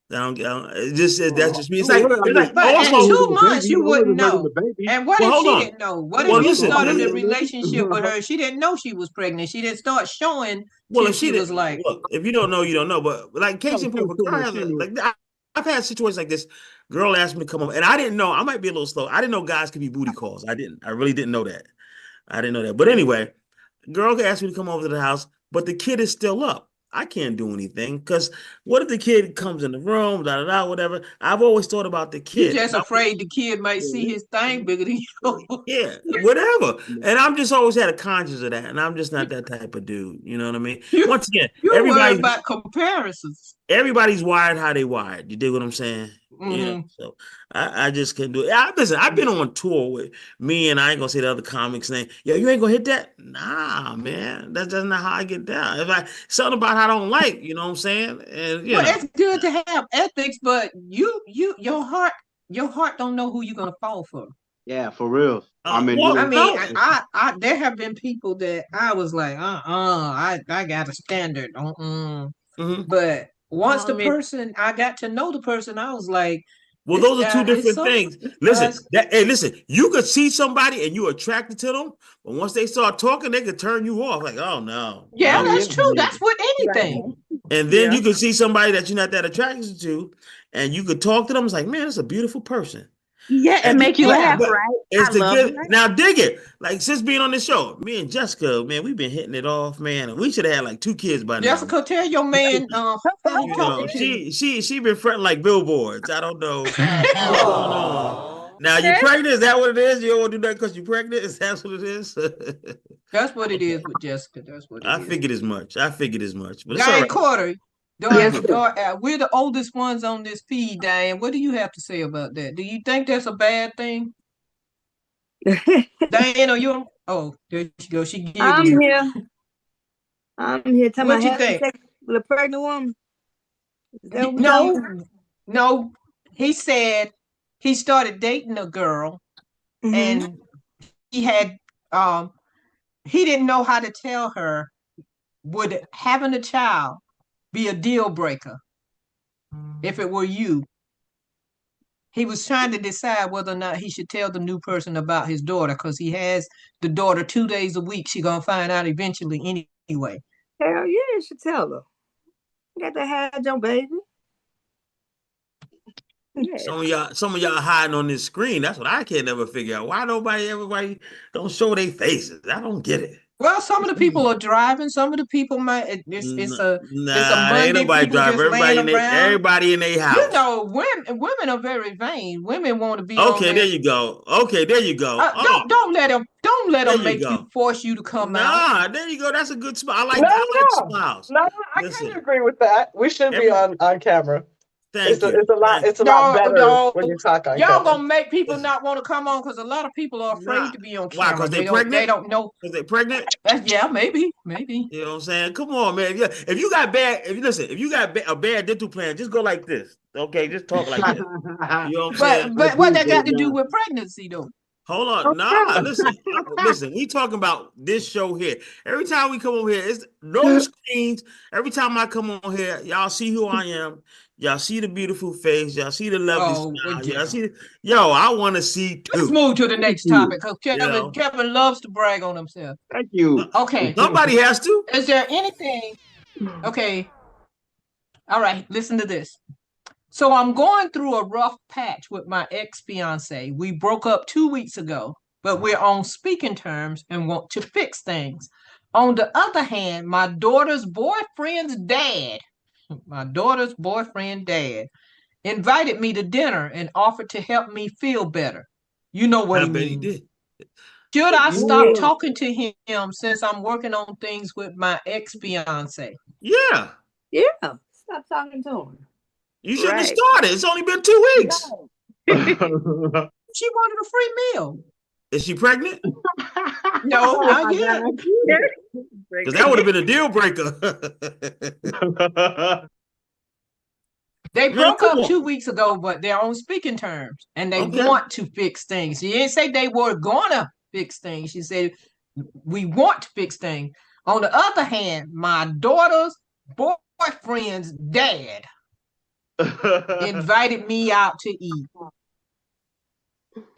That's just me. It's like but in 2 months you wouldn't know. And what if she didn't know? What if you started a relationship with her? She didn't know she was pregnant. She didn't start showing. Well, if she was like, look, if you don't know, you don't know. But like case in point, I've had situations like this. Girl asked me to come over, and I didn't know. I might be a little slow. I didn't know guys could be booty calls. I really didn't know that. I didn't know that. But anyway, girl asked me to come over to the house, but the kid is still up. I can't do anything because what if the kid comes in the room, whatever. I've always thought about the kid. You're just afraid the kid might see his thing bigger than you. Yeah, whatever. And I'm just always had a conscience of that, and I'm just not that type of dude. You know what I mean? Once again, everybody's about comparisons. Everybody's wired how they wired. You dig what I'm saying? Mm-hmm. Yeah. So I just can't do it. Listen, I've been on tour with me, and I ain't gonna say the other comics' name. Yo, you ain't gonna hit that? Nah, man. That's not how I get down. If something about how I don't like, you know what I'm saying? And it's good to have ethics, but your heart don't know who you're gonna fall for. Yeah, for real. I there have been people that I was like, I got a standard. Mm-hmm. But once I got to know the person, I was like, well, those are two different things. Listen, you could see somebody and you're attracted to them, but once they start talking, they could turn you off. Like, oh no. Yeah, that's true. That's with anything. And then you could see somebody that you're not that attracted to, and you could talk to them. It's like, man, that's a beautiful person. Yeah, and make you laugh, right? It's the good. Now dig it. Like since being on this show, me and Jessica, man, we've been hitting it off, man. We should have had like 2 kids by now. Jessica, tell your man. She been fronting like billboards. I don't know. Now you pregnant? Is that what it is? You don't want to do that because you're pregnant? Is that what it is? That's what it is with Jessica. That's what it is. I figured as much. But Diane Carter. We're the oldest ones on this feed, Diane. What do you have to say about that? Do you think that's a bad thing? Diane, are you? Oh, there she goes. She giggling. I'm here. Tell what you think? With a pregnant woman? No. He said he started dating a girl, and he had he didn't know how to tell her would having a child be a deal breaker if it were you. He was trying to decide whether or not he should tell the new person about his daughter because he has the daughter 2 days a week. She's gonna find out eventually anyway. Hell yeah, you should tell her. You got to have your baby. Yeah. Some of y'all hiding on this screen. That's what I can't never figure out. Why everybody don't show their faces? I don't get it. Well, some of the people are driving. Some of the people might. It's a Monday. Ain't nobody driving. Everybody in their house. You know, women are very vain. Women want to be. Okay, there you go. Don't let them force you to come out. Nah, there you go. That's a good spot. I like smiles. No, I can't agree with that. We should be on camera. It's a lot better when you talk on y'all camera. gonna make people not want to come on because a lot of people are afraid to be on camera. Why? Because they don't know. Because they pregnant? Yeah, maybe. You know what I'm saying? Come on, man. Yeah. If you got a bad dental plan, just go like this. Okay, just talk like that. You know what I'm saying? But what that got to do with pregnancy, though? Hold on. Nah, listen. We talking about this show here. Every time we come over here, it's no screens. Every time I come on here, y'all see who I am. Y'all see the beautiful face. Y'all see the lovely smile. Y'all see. I want to see too. Let's move to the next topic because Kevin loves to brag on himself. Thank you. Okay. Somebody has to. Is there anything? Okay. All right. Listen to this. So I'm going through a rough patch with my ex-fiance. We broke up 2 weeks ago, but we're on speaking terms and want to fix things. On the other hand, my daughter's boyfriend's dad my daughter's boyfriend dad invited me to dinner and offered to help me feel better. You know what I he bet he means. did. Should I stop Yeah. talking to him since I'm working on things with my ex-fiance? Yeah. Yeah. Stop talking to him. You shouldn't have Right. started. It's only been 2 weeks. She wanted a free meal. Is she pregnant? No, Oh not my yet. God. Because that would have been a deal breaker. They Man, broke come up on. 2 weeks ago, but they're on speaking terms and they Okay. want to fix things. She didn't say they were gonna fix things. She said we want to fix things. On the other hand, my daughter's boyfriend's dad invited me out to eat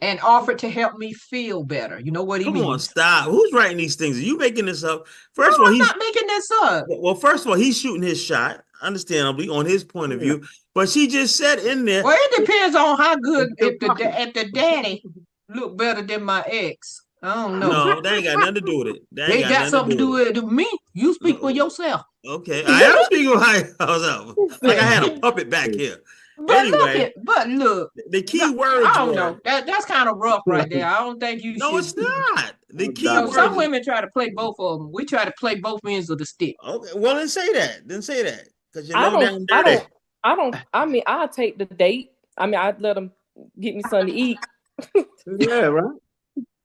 and offered to help me feel better. You know what he Come on, means. stop. Who's writing these things? Are you making this up? No, First of all, I'm he's not making this up. well, first of all, he's shooting his shot, understandably, on his point of view. But she just said in there. Well, it depends on how good if the daddy look better than my ex. I don't know. No, that ain't got nothing to do with it. That ain't They got got nothing to something to do do with it. with it. Me, you speak for yourself. Okay, I am speaking of how like I had a puppet back here. But Anyway, look, the key I words don't were know. That's kind of rough right there. I don't think you no, should. it's not. The key No, words. some women try to play both of them. We try to play both ends of the stick. Okay, well then say that. Because you're I low down dirty. I mean, I'll take the date. I mean, I'd let them get me something to eat. Yeah, right.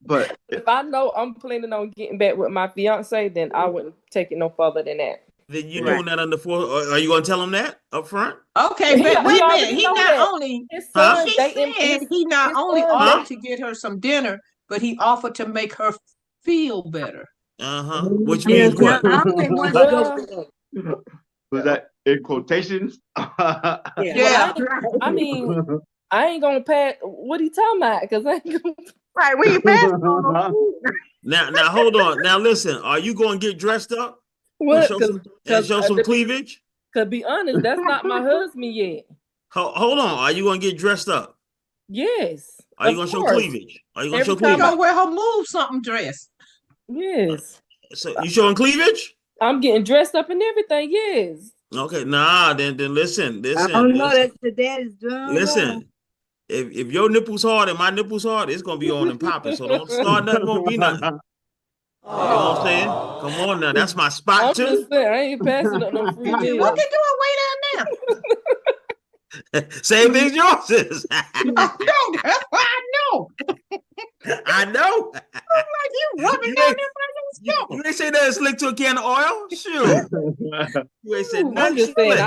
But If I know I'm planning on getting back with my fiance, then I wouldn't take it no further than that. Then you're doing that under four. Are you going to tell him that up front? Okay, but wait a minute. He not only his son she dating said he not his only son offered to get her some dinner, but he offered to make her feel better. Which Yeah, means what? I don't think one should go with that. was that in quotations? Yeah. I mean, I ain't gonna pass. What are you talking about? Because I ain't gonna. Right, we ain't passing on no food. Now hold on. Now listen. Are you going to get dressed up What? and show some cleavage? To be honest, that's not my husband yet. Hold on. Are you going to get dressed up? Yes. Are you going to show cleavage? Are you going to show She cleavage? gonna wear her move something dress. Yes. So you showing cleavage? I'm getting dressed up and everything. Yes. Okay. Nah. Then listen. I don't know that the dad is doing. Listen. If your nipples hard and my nipples hard, it's gonna be on and popping. So don't start nothing. Won't be nothing. You know what I'm saying? Come on now. That's my spot I'm too. just saying, I ain't passing up no free meal. What they doing way down there? Same thing yours is. No, that's why I know. I know. I'm like you rubbing down there by yourself. You ain't say that slick to a can of oil? Shoot. You ain't said I'm nothing. just saying, slick.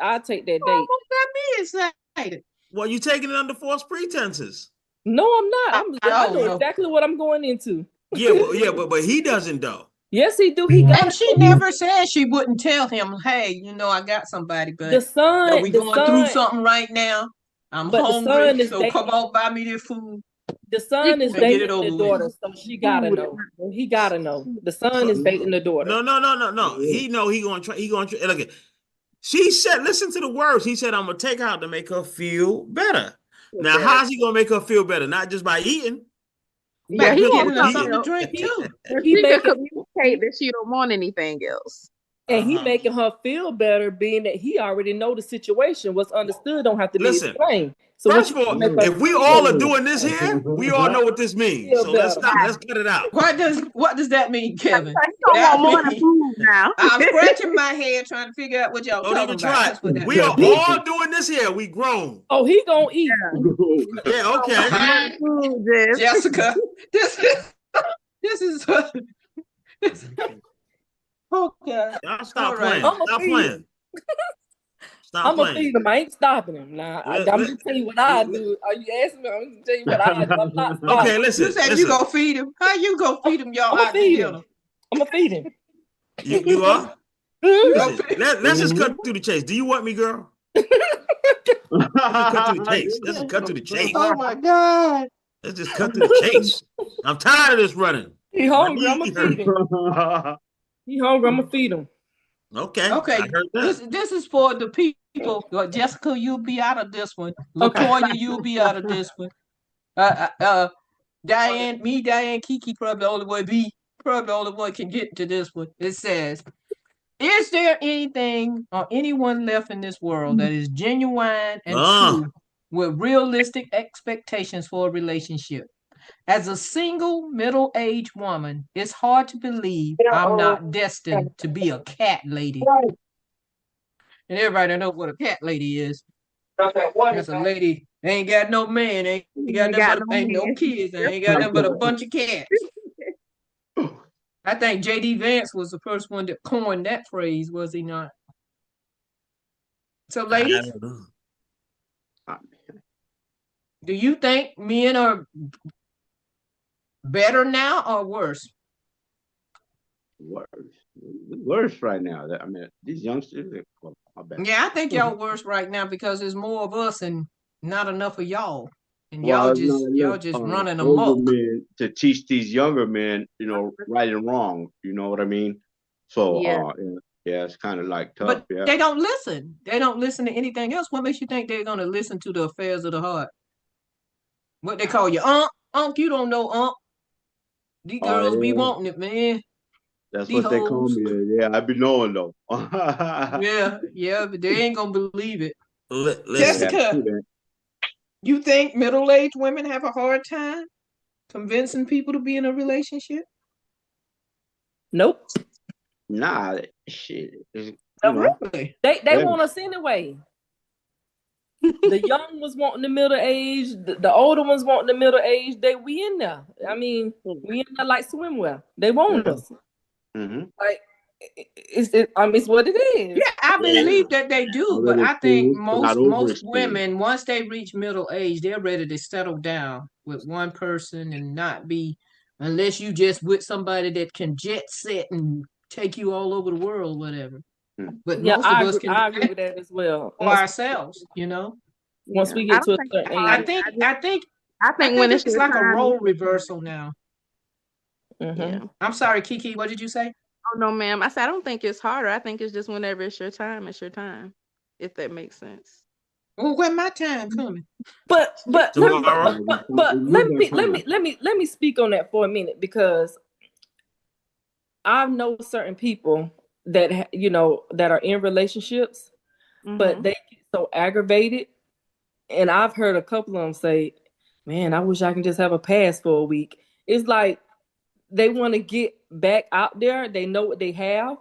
I'll take that date. Almost got me excited. Well, you taking it under false pretenses. No, I'm not. I know exactly what I'm going into. Yeah, but he doesn't though. Yes, he do. He got. And she never said she wouldn't tell him, hey, you know, I got somebody, but The son, we going through something right now. I'm hungry, so come on, buy me this food. The son is dating the daughter, so she gotta know. He gotta know. The son is dating the daughter. No. He know he gonna try. Look. She said, listen to the words. He said, I'm gonna take her out to make her feel better. Now, how's he gonna make her feel better? Not just by eating. Yeah, he getting wants something to drink too. He can communicate that she don't want anything else. And he making her feel better, being that he already know the situation. What's understood don't have to be explained. So first of all, if we all are doing this here, we all know what this means. So let's cut it out. What does that mean, Kevin? That more than food now. I'm scratching my head trying to figure out what y'all talking about. We are all doing this here. We grown. Oh, he gonna eat. Yeah, okay. Jessica, this is okay. Stop playing. Stop playing. I'm gonna feed him. I ain't stopping him. Now I'm gonna tell you what I do. Are you asking me? I'm gonna tell you what I do. I'm not stopping. Okay, listen. You said you gonna feed him. How you gonna feed him? Y'all out together. I'm gonna feed him. You are? Listen, let's just cut through the chase. Do you want me, girl? Cut through the chase. Let's just cut through the chase. Oh my God. Let's just cut through the chase. I'm tired of this running. He hungry. I'm gonna feed him. He hungry. I'm gonna feed him. Okay. This is for the people. Jessica, you'll be out of this one. LaToya, you'll be out of this one. Diane, Kiki, probably the only one can get to this one. It says, Is there anything or anyone left in this world that is genuine and true with realistic expectations for a relationship? As a single middle-aged woman, it's hard to believe I'm not destined to be a cat lady. And everybody knows what a cat lady is. That's a lady ain't got no man, ain't got nothing but ain't no kids, ain't got nothing but a bunch of cats. I think J.D. Vance was the first one that coined that phrase, was he not? So, ladies, do you think men are better now or worse? Worse right now. I mean, these youngsters. Well, yeah, I think y'all worse right now because there's more of us and not enough of y'all. And y'all just running amok. Men to teach these younger men, right and wrong. You know what I mean? So yeah, it's kind of like tough. But they don't listen. They don't listen to anything else. What makes you think they're gonna listen to the affairs of the heart? What they call you, Unc? You don't know, These girls be wanting it, man. That's what they call me. Yeah, I be knowing though. yeah, but they ain't gonna believe it. Jessica, you think middle-aged women have a hard time convincing people to be in a relationship? Nope. Nah, shit. Really? They want us anyway. The young ones wanting the middle age, the older ones wanting the middle age. We in there. I mean, we in there like swimwear. They want us. Mm-hmm. Like it's what it is. Yeah, I believe that they do, but I think most women, once they reach middle age, they're ready to settle down with one person and not be, unless you just with somebody that can jet set and take you all over the world, whatever. But most of us can. I agree with that as well. For ourselves, Once we get to a certain age, I think when it's like a role reversal now. Mm-hmm. Yeah. I'm sorry, Kiki. What did you say? Oh no, ma'am. I said I don't think it's harder. I think it's just whenever it's your time, if that makes sense. Well, when my time coming? But let me speak on that for a minute, because I know certain people that that are in relationships, but they get so aggravated, and I've heard a couple of them say, "Man, I wish I can just have a pass for a week." It's like they want to get back out there. They know what they have,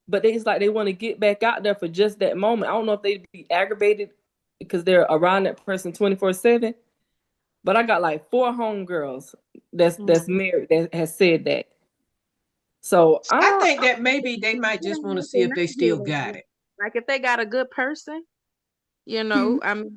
but it's like they want to get back out there for just that moment. I don't know if they'd be aggravated because they're around that person 24/7. But I got like 4 homegirls that's married that has said that. So I think that maybe they might just want to see if they still got it. Like if they got a good person, I mean.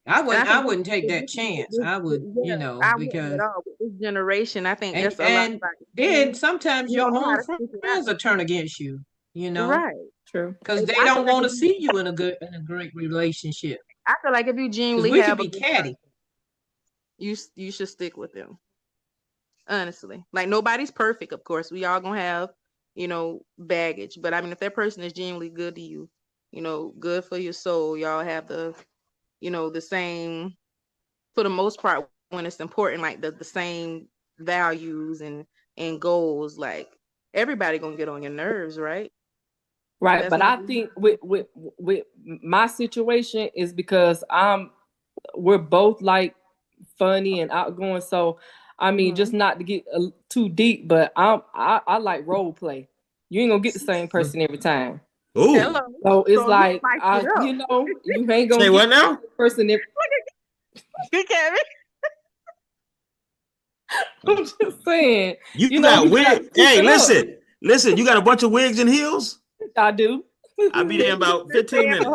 I wouldn't take that chance. I would, because with this generation, I think that's a lot. Then sometimes your own friends will turn against you. Right? True. Because they don't want to see you in a great relationship. I feel like if you genuinely have a catty, you should stick with them. Honestly, like nobody's perfect. Of course, we all gonna have baggage, but I mean, if that person is genuinely good to you, good for your soul, y'all have the same, for the most part, when it's important, like the same values and goals, like everybody gonna get on your nerves, right? Right. But I think with my situation is because we're both like funny and outgoing. So I mean, just not to get too deep, but I like role play. You ain't gonna get the same person every time. Ooh. So it's like you ain't gonna say get what now? the person every. You can't. I'm just saying. You got wigs. Hey, listen. You got a bunch of wigs and heels? I do. I'll be there in about 15 minutes.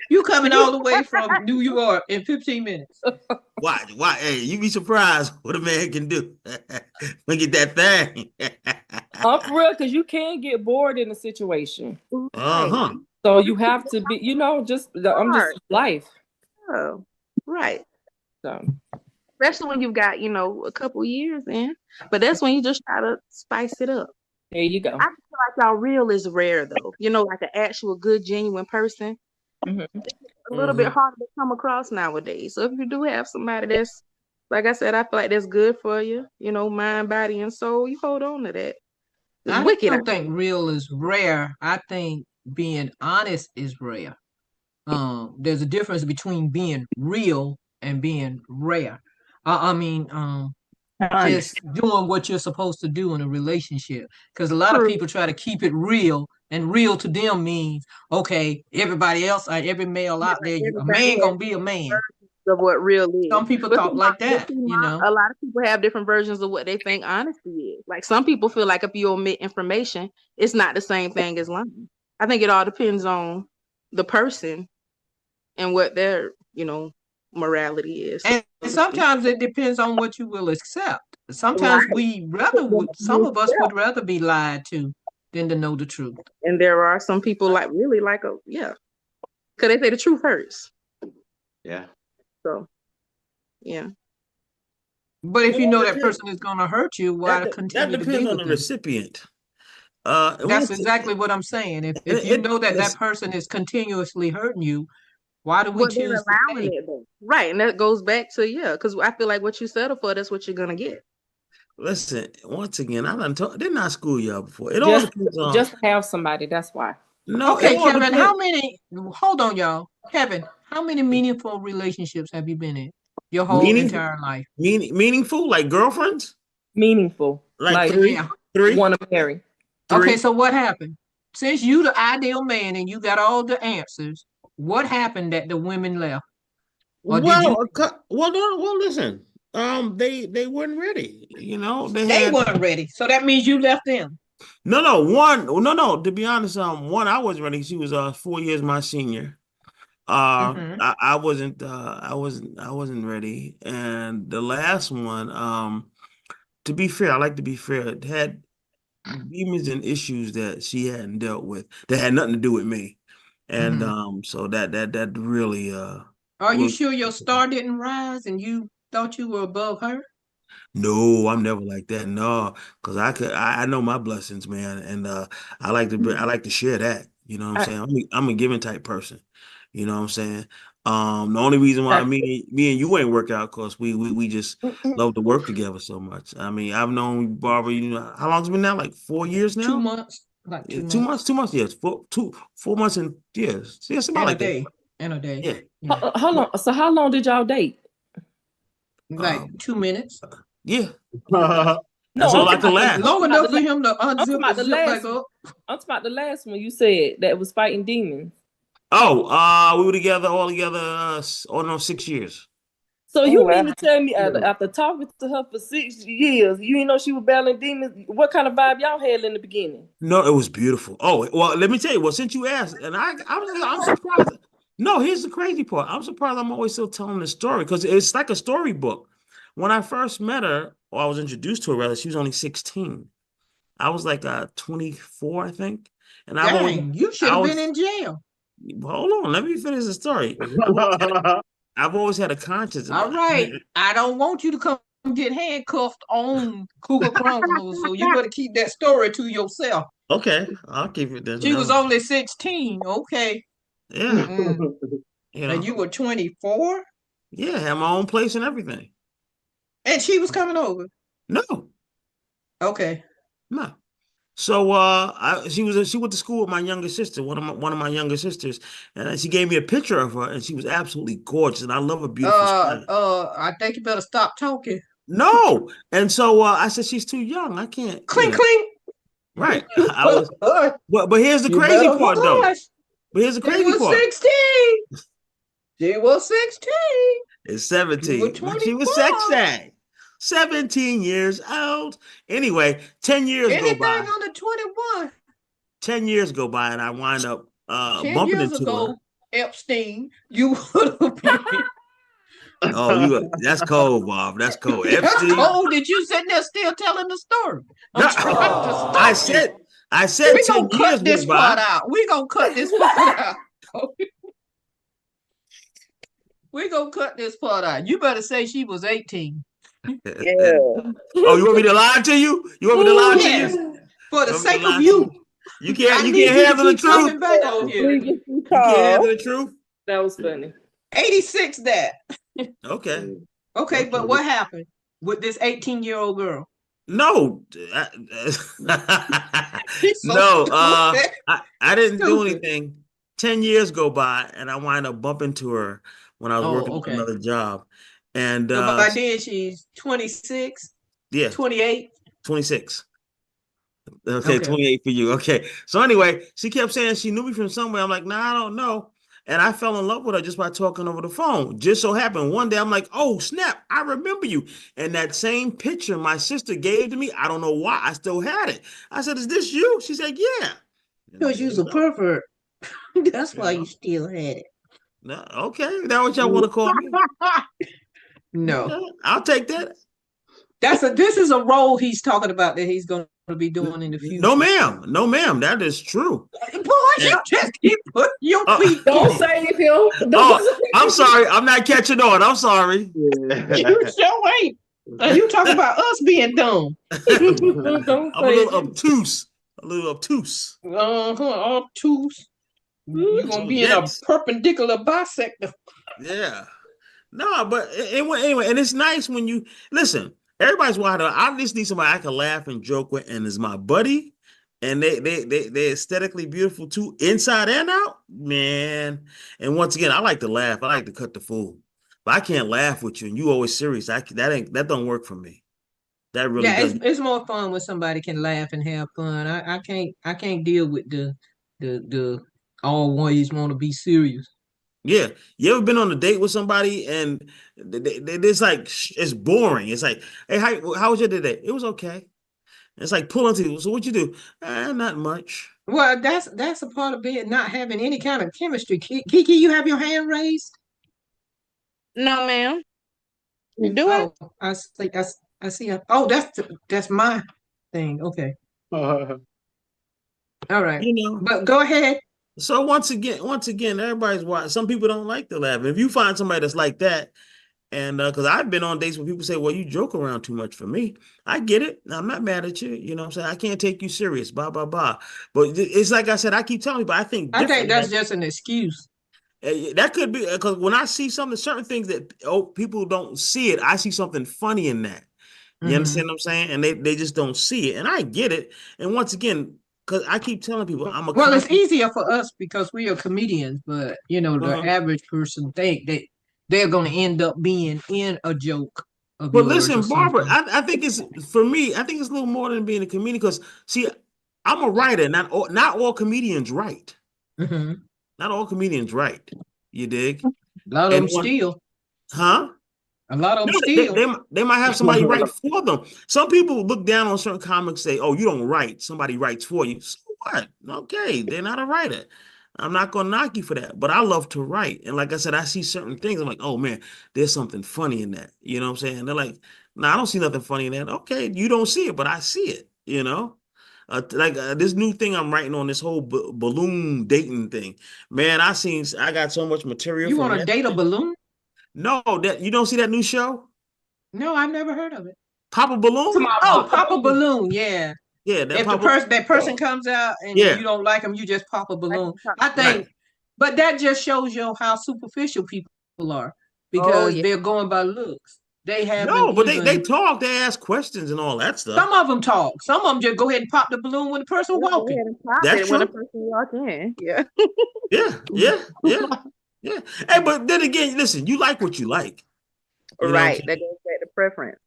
You coming all the way from New York in 15 minutes. Why? Hey, you be surprised what a man can do. Look at that thing. I'm for real, because you can get bored in a situation. Uh-huh. So you have to be, I'm just life. Oh, right. So especially when you've got, a couple years in. But that's when you just try to spice it up. There you go. I feel like y'all real is rare though. Like an actual good, genuine person. Mm-hmm. It's a little bit harder to come across nowadays. So if you do have somebody that's, like I said, I feel like that's good for you, mind, body, and soul, you hold on to that. It's I wicked. don't think real is rare. I think being honest is rare. There's a difference between being real and being rare. I mean, just doing what you're supposed to do in a relationship. Because a lot of True. people try to keep it real, and real to them means okay, everybody else, every male out there, a man gonna be a man. Of what real is. Some people talk like that, you know. A lot of people have different versions of what they think honesty is. Like some people feel like if you omit information, it's not the same thing as lying. I think it all depends on the person and what their, morality is. And sometimes it depends on what you will accept. Sometimes some of us would rather be lied to than to know the truth. And there are some people because they say the truth hurts. Yeah. So, yeah. But if you know that person is going to hurt you, why continue to be with them? That depends on the recipient. That's exactly what I'm saying. If you know that person is continuously hurting you, why do we choose allowing it though? Right, and that goes back to because I feel like what you settle for, that's what you're gonna get. Listen, once again, didn't I school y'all before? It just, all depends on just have somebody. That's why. No. Okay, Kevin. How many? Hold on, y'all. Kevin, how many meaningful relationships have you been in your whole entire life? Meaningful, like girlfriends? Meaningful, like three. Yeah. Three. Want to marry? Okay, so what happened? Since you the ideal man and you got all the answers, what happened that the women left? Well, listen. They weren't ready. They weren't ready. So that means you left them. No. To be honest, one I wasn't ready. She was 4 years my senior. I wasn't ready. And the last one, to be fair, I like to be fair, had demons and issues that she hadn't dealt with that had nothing to do with me. And so that really Are you sure your star didn't rise and you thought you were above her? No, I'm never like that. No, because I know my blessings, man, and I like to share that. You know what I'm saying? I'm a giving type person. You know what I'm saying? The only reason why me and you ain't work out because we just love to work together so much. I mean, I've known Barbara. How long it's been now? Like 4 years now. 2 months. Like 2 months. 2 months. 2 months. Yes. 4 months and yes. It's about like a day. And a day. Yeah. How long? So how long did y'all date? Like 2 minutes. Yeah. That's all I can last. Long enough for him to unzip and zip back up. I'm talking about the last one you said that was fighting demons. Oh, we were all together 6 years. So you mean to tell me after talking to her for 6 years, you didn't know she was battling demons? What kind of vibe y'all had in the beginning? No, it was beautiful. Oh, well, let me tell you. Well, since you asked, and I'm surprised. No, here's the crazy part. I'm surprised I'm always still telling the story because it's like a storybook. When I first met her, or I was introduced to her, rather, she was only 16. I was like 24, I think. And you should have been in jail. Hold on, let me finish the story. I've always had a conscience. All right, I don't want you to come get handcuffed on Cougar Chronicles, so you better keep that story to yourself. Okay, I'll keep it then. She was only 16. Okay. Yeah. And you were 24? Yeah, had my own place and everything. And she was coming over? No. Okay. No. So she went to school with my younger sister, one of my younger sisters, and she gave me a picture of her, and she was absolutely gorgeous, and I love her beautiful smile. I think you better stop talking. No. And so I said she's too young. I can't. Clink clink. Right. But here's the crazy part though. But here's the crazy part. 16. She was 16. It's 17. She was sexy. 17 years old. Anyway, 10 years go by. Anything under 21. 10 years go by and I wind up bumping into her. Epstein, you would have been. Oh, that's cold, Bob. That's cold. Epstein. That's cold that you sitting there still telling the story. I said we're gonna cut this part out. We're gonna cut this part out. We're gonna cut this part out. You better say she was 18. Yeah. Oh, you want me to lie to you? You want me to lie to you? For the sake of you. You can't handle the truth. You can't handle the truth. That was funny. 86 that. Okay. Okay, but what happened with this 18-year-old girl? No, no, I didn't do anything. 10 years go by and I wind up bumping into her when I was working on another job. And so by then she's 26, yeah, 28. 26. Okay, 28 for you. Okay. So anyway, she kept saying she knew me from somewhere. I'm like, nah, I don't know. And I fell in love with her just by talking over the phone. Just so happened one day, I'm like, oh, snap, I remember you. And that same picture my sister gave to me, I don't know why, I still had it. I said, is this you? She said, yeah. Because you was a pervert. That's why you still had it. No, okay. Is that what y'all want to call me? No. Okay, I'll take that. This is a role he's talking about that he's going to be doing in the future. No, ma'am. No, ma'am. That is true. Boy, you just keep putting your feet. Don't save him. Oh, I'm sorry. I'm not catching on. I'm sorry. You sure ain't. You talking about us being dumb. I'm a little obtuse. Obtuse. Obtuse. You're going to be in a perpendicular bisector. Yeah. No, but anyway, and it's nice when you listen. Everybody's wild. I just need somebody I can laugh and joke with, and is my buddy, and they're aesthetically beautiful too, inside and out, man. And once again, I like to laugh. I like to cut the fool, but I can't laugh with you, and you always serious. That don't work for me. That really doesn't. It's more fun when somebody can laugh and have fun. I can't deal with the always want to be serious. Yeah, you ever been on a date with somebody and it's like it's boring. It's like, hey, how was your day today? It was okay. It's like pulling teeth. So what you do? Not much. Well, that's a part of it, not having any kind of chemistry. Kiki, you have your hand raised? No, ma'am. Do it? I see. Oh, that's my thing. Okay. All right. But go ahead. So once again, everybody's watching. Some people don't like to laugh. If you find somebody that's like that, and because I've been on dates where people say, well, you joke around too much for me. I get it. I'm not mad at you. You know what I'm saying? I can't take you serious, blah, blah, blah. But it's like I said, I keep telling you, but I think that's just an excuse. That could be because when I see certain things that people don't see it, I see something funny in that. You understand what I'm saying? And they just don't see it. And I get it. And once again, because I keep telling people it's easier for us because we are comedians, but the average person think that they're going to end up being in a joke. But listen, Barbara, I think it's for me. I think it's a little more than being a comedian because see, I'm a writer. Not all comedians write. Mm-hmm. Not all comedians write. You dig? A lot of them steal. Huh? A lot of them steal. They might have somebody write for them. Some people look down on certain comics, say, "Oh, you don't write. Somebody writes for you." So what? Okay, they're not a writer. I'm not gonna knock you for that, but I love to write. And like I said, I see certain things. I'm like, oh man, there's something funny in that. You know what I'm saying? They're like, no, I don't see nothing funny in that. Okay, you don't see it, but I see it. This new thing I'm writing on this whole balloon dating thing. Man, I got so much material. You want to date a balloon? No, that you don't see that new show? No, I've never heard of it. Papa Balloon? Oh, Papa Balloon, yeah. Yeah, if that person comes out and you don't like them, you just pop a balloon. I think, but that just shows you how superficial people are because they're going by looks. They have but they talk, they ask questions and all that stuff. Some of them talk. Some of them just go ahead and pop the balloon when the person walking. That's true. When the person walk in, yeah. Yeah. Hey, but then again, listen, you like what you like. Right. That goes back to preference.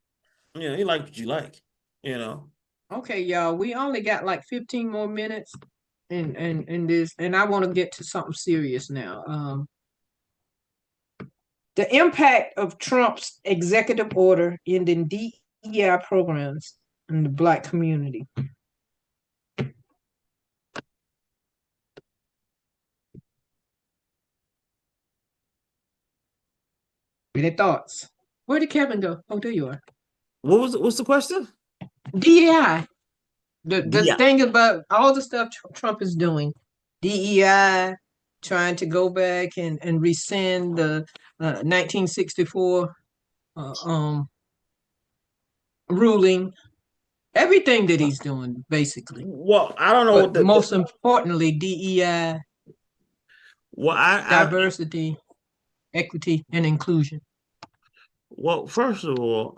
Yeah, you like what you like, Okay, y'all. We only got like 15 more minutes in this, and I want to get to something serious now. The impact of Trump's executive order ending DEI programs in the Black community. Any thoughts? Where did Kevin go? Oh, there you are. What's the question? DEI. The thing about all the stuff Trump is doing, DEI, trying to go back and rescind the 1964 ruling, everything that he's doing, basically. Well, I don't know. But most importantly, DEI, diversity, equity, and inclusion. Well, first of all,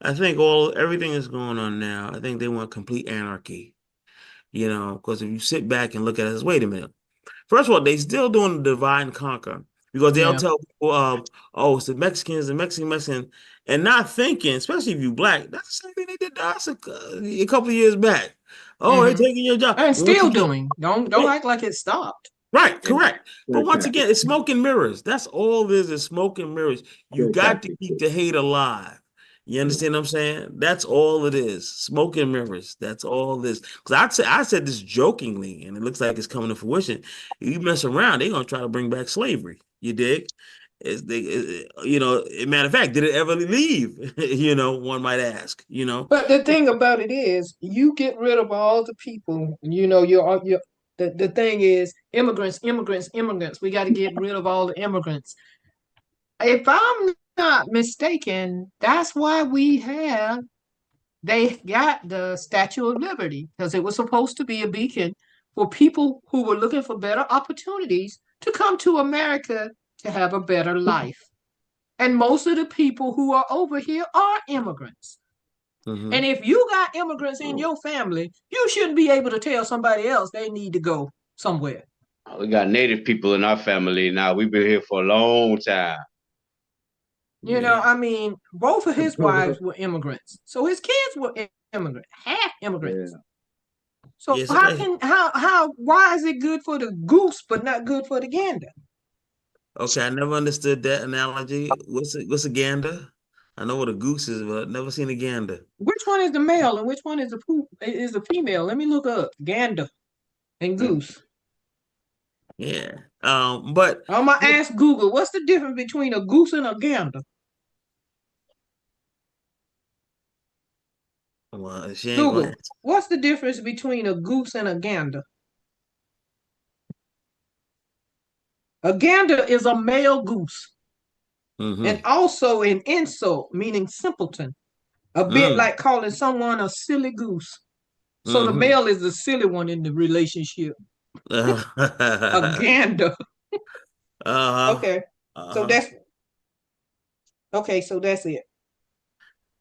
I think everything that's going on now, I think they want complete anarchy. Because if you sit back and look at it, wait a minute. First of all, they still doing the divide and conquer because they'll tell people, oh, it's the Mexicans, Mexican, and not thinking, especially if you black, that's the same thing they did to us a couple of years back. Oh, they're taking your job. And still doing. Don't act like it stopped. Right, correct. But once again, it's smoke and mirrors. That's all it is smoke and mirrors. You got to keep the hate alive. You understand what I'm saying? That's all it is. Smoke and mirrors. That's all it is. Because I said this jokingly, and it looks like it's coming to fruition. You mess around, they're gonna try to bring back slavery. You dig? Matter of fact, did it ever leave? One might ask. But the thing about it is, you get rid of all the people. The thing is, immigrants. We got to get rid of all the immigrants. If I'm not mistaken, that's why they got the Statue of Liberty, because it was supposed to be a beacon for people who were looking for better opportunities to come to America to have a better life. And most of the people who are over here are immigrants. Mm-hmm. And if you got immigrants in your family, you shouldn't be able to tell somebody else they need to go somewhere. We got native people in our family now. We've been here for a long time. I mean, both of his wives were immigrants. So his kids were immigrants, half immigrants. Yeah. So why is it good for the goose but not good for the gander? Okay, I never understood that analogy. What's a gander? I know what a goose is, but I've never seen a gander. Which one is the male and which one is the female? Let me look up gander and goose. Yeah. But I'm gonna ask Google, what's the difference between a goose and a gander? Well, she ain't Google, what's the difference between a goose and a gander? A gander is a male goose. Mm-hmm. And also an insult, meaning simpleton. A bit like calling someone a silly goose. So the male is the silly one in the relationship. A gander. Okay. So that's it.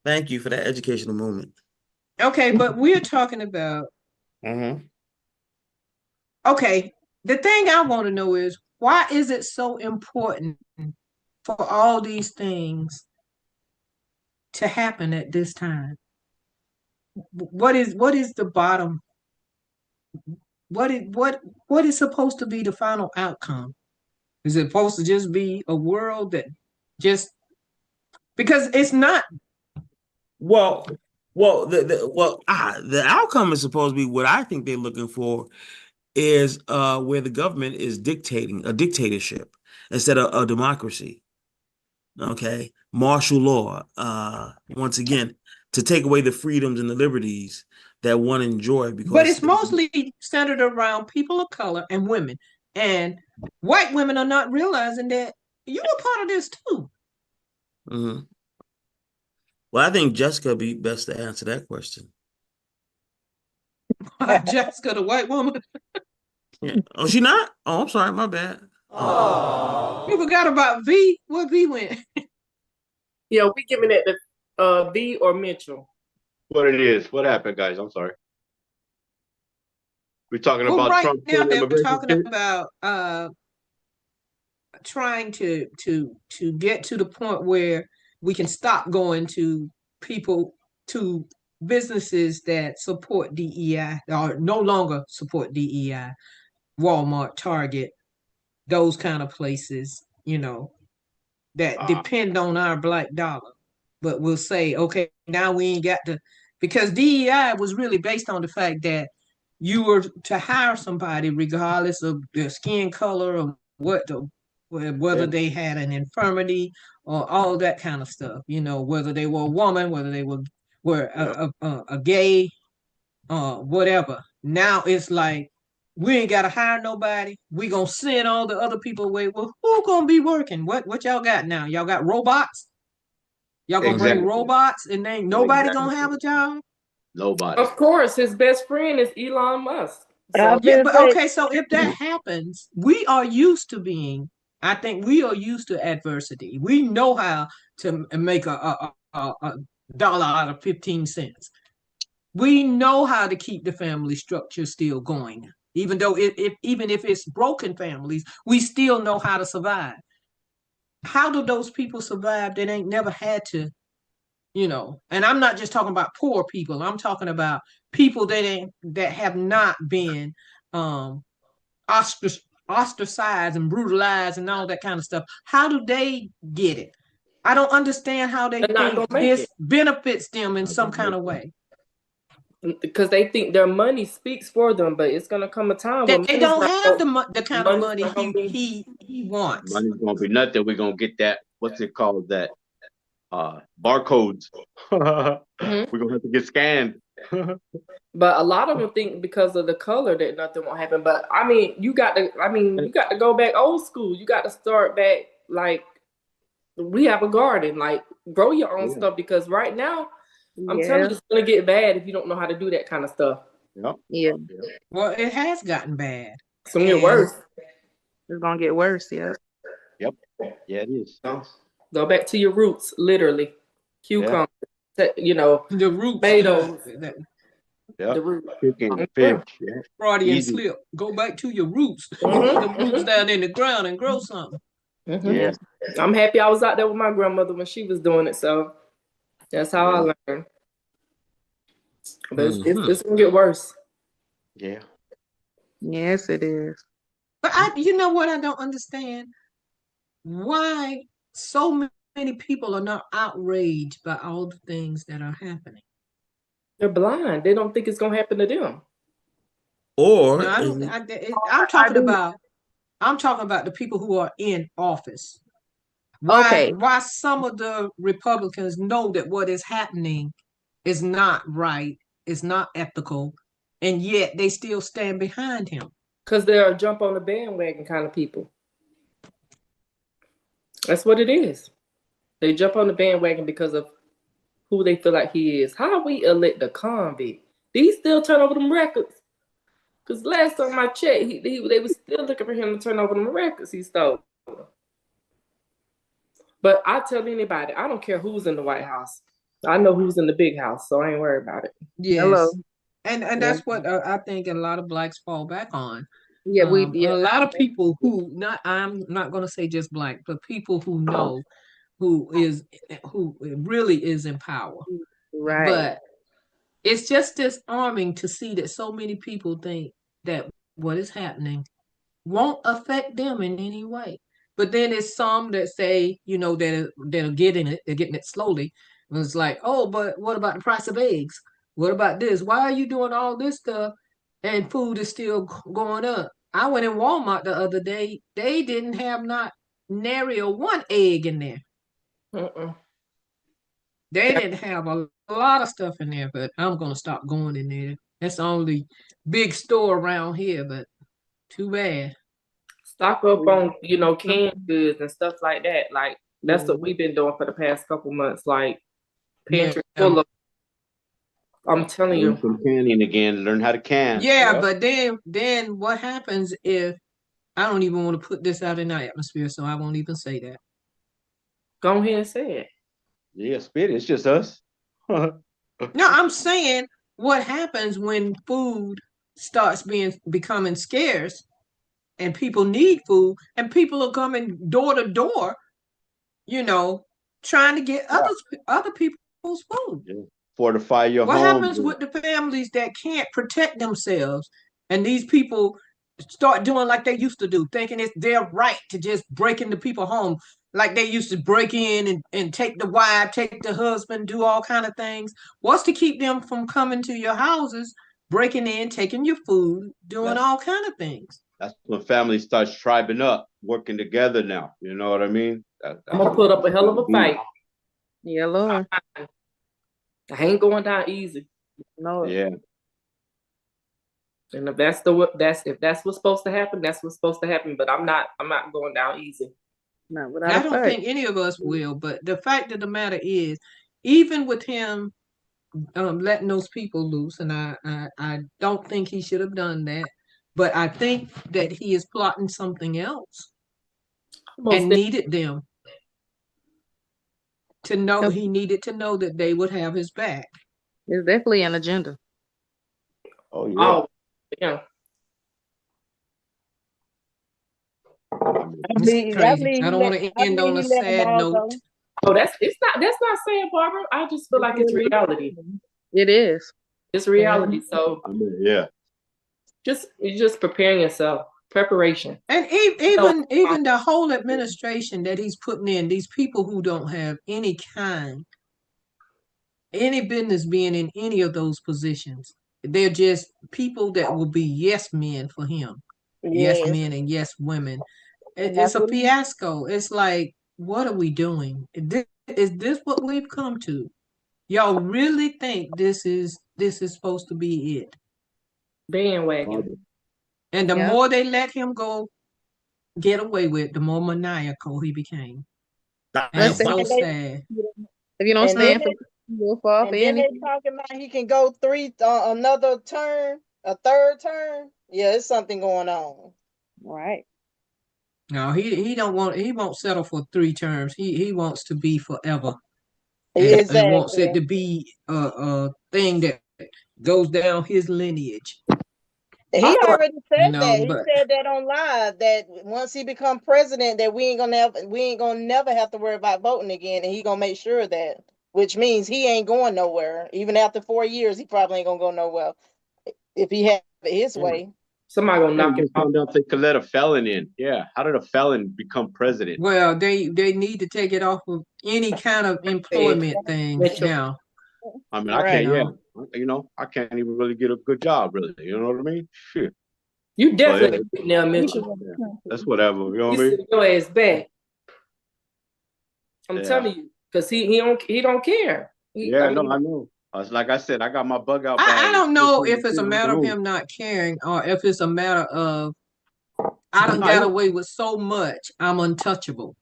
Thank you for that educational moment. Okay, but we're talking about. Okay, the thing I want to know is, why is it so important for all these things to happen at this time? What is the bottom? What is supposed to be the final outcome? Is it supposed to just be a world that just, because it's not. Well, the outcome is supposed to be what I think they're looking for is where the government is dictating a dictatorship instead of a democracy. Okay, martial law. Once again, to take away the freedoms and the liberties that one enjoy. But it's mostly centered around people of color and women, and white women are not realizing that you were part of this too. Mm-hmm. Well, I think Jessica would be best to answer that question. Jessica, the white woman. Yeah. Oh, she not? Oh, I'm sorry, my bad. Oh, you forgot about V. Where V went? Yeah, we giving it to V or Mitchell. What it is? What happened, guys? I'm sorry. We're talking about right Trump. Now they're talking about trying to get to the point where we can stop going to businesses that support DEI or no longer support DEI, Walmart, Target, those kind of places, that depend on our black dollar. But we'll say, okay, now we ain't got to, because DEI was really based on the fact that you were to hire somebody regardless of their skin color or whether they had an infirmity or all that kind of stuff, whether they were a woman, whether they were a gay, whatever. Now it's like, we ain't got to hire nobody. We gonna send all the other people away. Well, who gonna be working? What y'all got now? Y'all got robots? Y'all gonna bring robots and ain't nobody gonna have a job? Nobody. Of course, his best friend is Elon Musk. So, yeah, but okay, so if that happens, we are used to adversity. We know how to make dollar out of 15 cents. We know how to keep the family structure still going. Even though even if it's broken families, we still know how to survive. How do those people survive that ain't never had to, and I'm not just talking about poor people. I'm talking about people that have not been um ostracized and brutalized and all that kind of stuff. How do they get it? I don't understand how they think this benefits them in some kind of way. Because they think their money speaks for them, but it's gonna come a time when they don't have the kind of money he wants. Money's gonna be nothing. We're gonna get that. What's it called? That barcodes. We're gonna have to get scanned. But a lot of them think because of the color that nothing won't happen. But I mean, you got to go back old school. You got to start back like we have a garden, like grow your own stuff, because right now I'm telling you, it's gonna get bad if you don't know how to do that kind of stuff. Yep. Yeah. Well, it has gotten bad. It's gonna get worse. It's gonna get worse, yeah. Yep. Yeah, it is. Go back to your roots, literally. Cucumber, the roots, tomatoes. Yep. The root. Chicken, fish. Yeah. Freudian slip. Go back to your roots. Put the roots down in the ground and grow something. Yeah. I'm happy I was out there with my grandmother when she was doing it, so that's how I learned. But it's gonna get worse. Yeah. Yes, it is. But you know what I don't understand? Why so many people are not outraged by all the things that are happening. They're blind. They don't think it's gonna happen to them. Or I'm talking about the people who are in office. Why some of the Republicans know that what is happening is not right, is not ethical, and yet they still stand behind him. Because they're jump on the bandwagon kind of people. That's what it is. They jump on the bandwagon because of who they feel like he is. How we elect a convict? Did he still turn over them records? Because last time I checked, they were still looking for him to turn over them records he stole. But I tell anybody, I don't care who's in the White House. I know who's in the big house, so I ain't worried about it. Yes. Hello. And that's what I think a lot of blacks fall back on. Yeah, a lot of people who I'm not going to say just black, but people who know who really is in power. Right. But it's just disarming to see that so many people think that what is happening won't affect them in any way. But then there's some that say, that are getting it slowly. And it's like, oh, but what about the price of eggs? What about this? Why are you doing all this stuff and food is still going up? I went in Walmart the other day. They didn't have not nary a one egg in there. They didn't have a lot of stuff in there, but I'm going to stop going in there. That's the only big store around here, but too bad. Stock up on, canned goods and stuff like that. Like, that's what we've been doing for the past couple months. Like, pantry full of, I'm telling you. Some canning again, learn how to can. Yeah, but then what happens if, I don't even want to put this out in the atmosphere, so I won't even say that. Go ahead and say it. Yeah, spit it. It's just us. No, I'm saying what happens when food starts becoming scarce and people need food and people are coming door to door, trying to get other people's food. Yeah. Fortify your home. What happens with the families that can't protect themselves and these people start doing like they used to do, thinking it's their right to just break into people's home, like they used to break in and take the wife, take the husband, do all kind of things? What's to keep them from coming to your houses, breaking in, taking your food, doing all kind of things? That's when families start tribing up, working together now. You know what I mean? I'm going to put up a hell of a fight. Yeah, Lord. I ain't going down easy. No. Yeah. And if that's what's supposed to happen, that's what's supposed to happen. But I'm not going down easy. I don't think any of us will. But the fact of the matter is, even with him letting those people loose, and I don't think he should have done that. But I think that he is plotting something else and needed them. to know he needed to know that they would have his back. It's definitely an agenda. Oh yeah. Oh, yeah. It's crazy. I don't want to end on a sad note. Oh, that's not sad, Barbara. I just feel like it's reality. It is. It's reality. So yeah. You're just preparing yourself. Preparation. And even the whole administration that he's putting in, these people who don't have any business being in any of those positions. They're just people that will be yes men for him. Yes men and yes women. It's a fiasco. It's like, what are we doing? Is this what we've come to? Y'all really think this is supposed to be it? Bandwagon. And the more they let him go get away with, the more maniacal he became. And it's so sad. If you don't stand for and then they're talking about he can go another term, a third term. Yeah, it's something going on. Right. No, he won't settle for 3 terms. He wants to be forever. Exactly. And wants it to be a thing that goes down his lineage. He already said that. He said that on live that once he become president, that we ain't gonna never have to worry about voting again, and he gonna make sure that, which means he ain't going nowhere. Even after 4 years, he probably ain't gonna go nowhere if he had it his way. Somebody gonna knock him out. If they could let a felon in. Yeah. How did a felon become president? Well, they need to take it off of any kind of employment thing now. I mean, I can't. I can't even really get a good job, really. You know what I mean? Shit. You definitely now, Mitchell. That's whatever. You know what I mean? Your ass back. I'm telling you, because he don't care. I know. Like I said, I got my bug out. I don't know if it's a matter of him not caring or if it's a matter of I done got away with so much, I'm untouchable.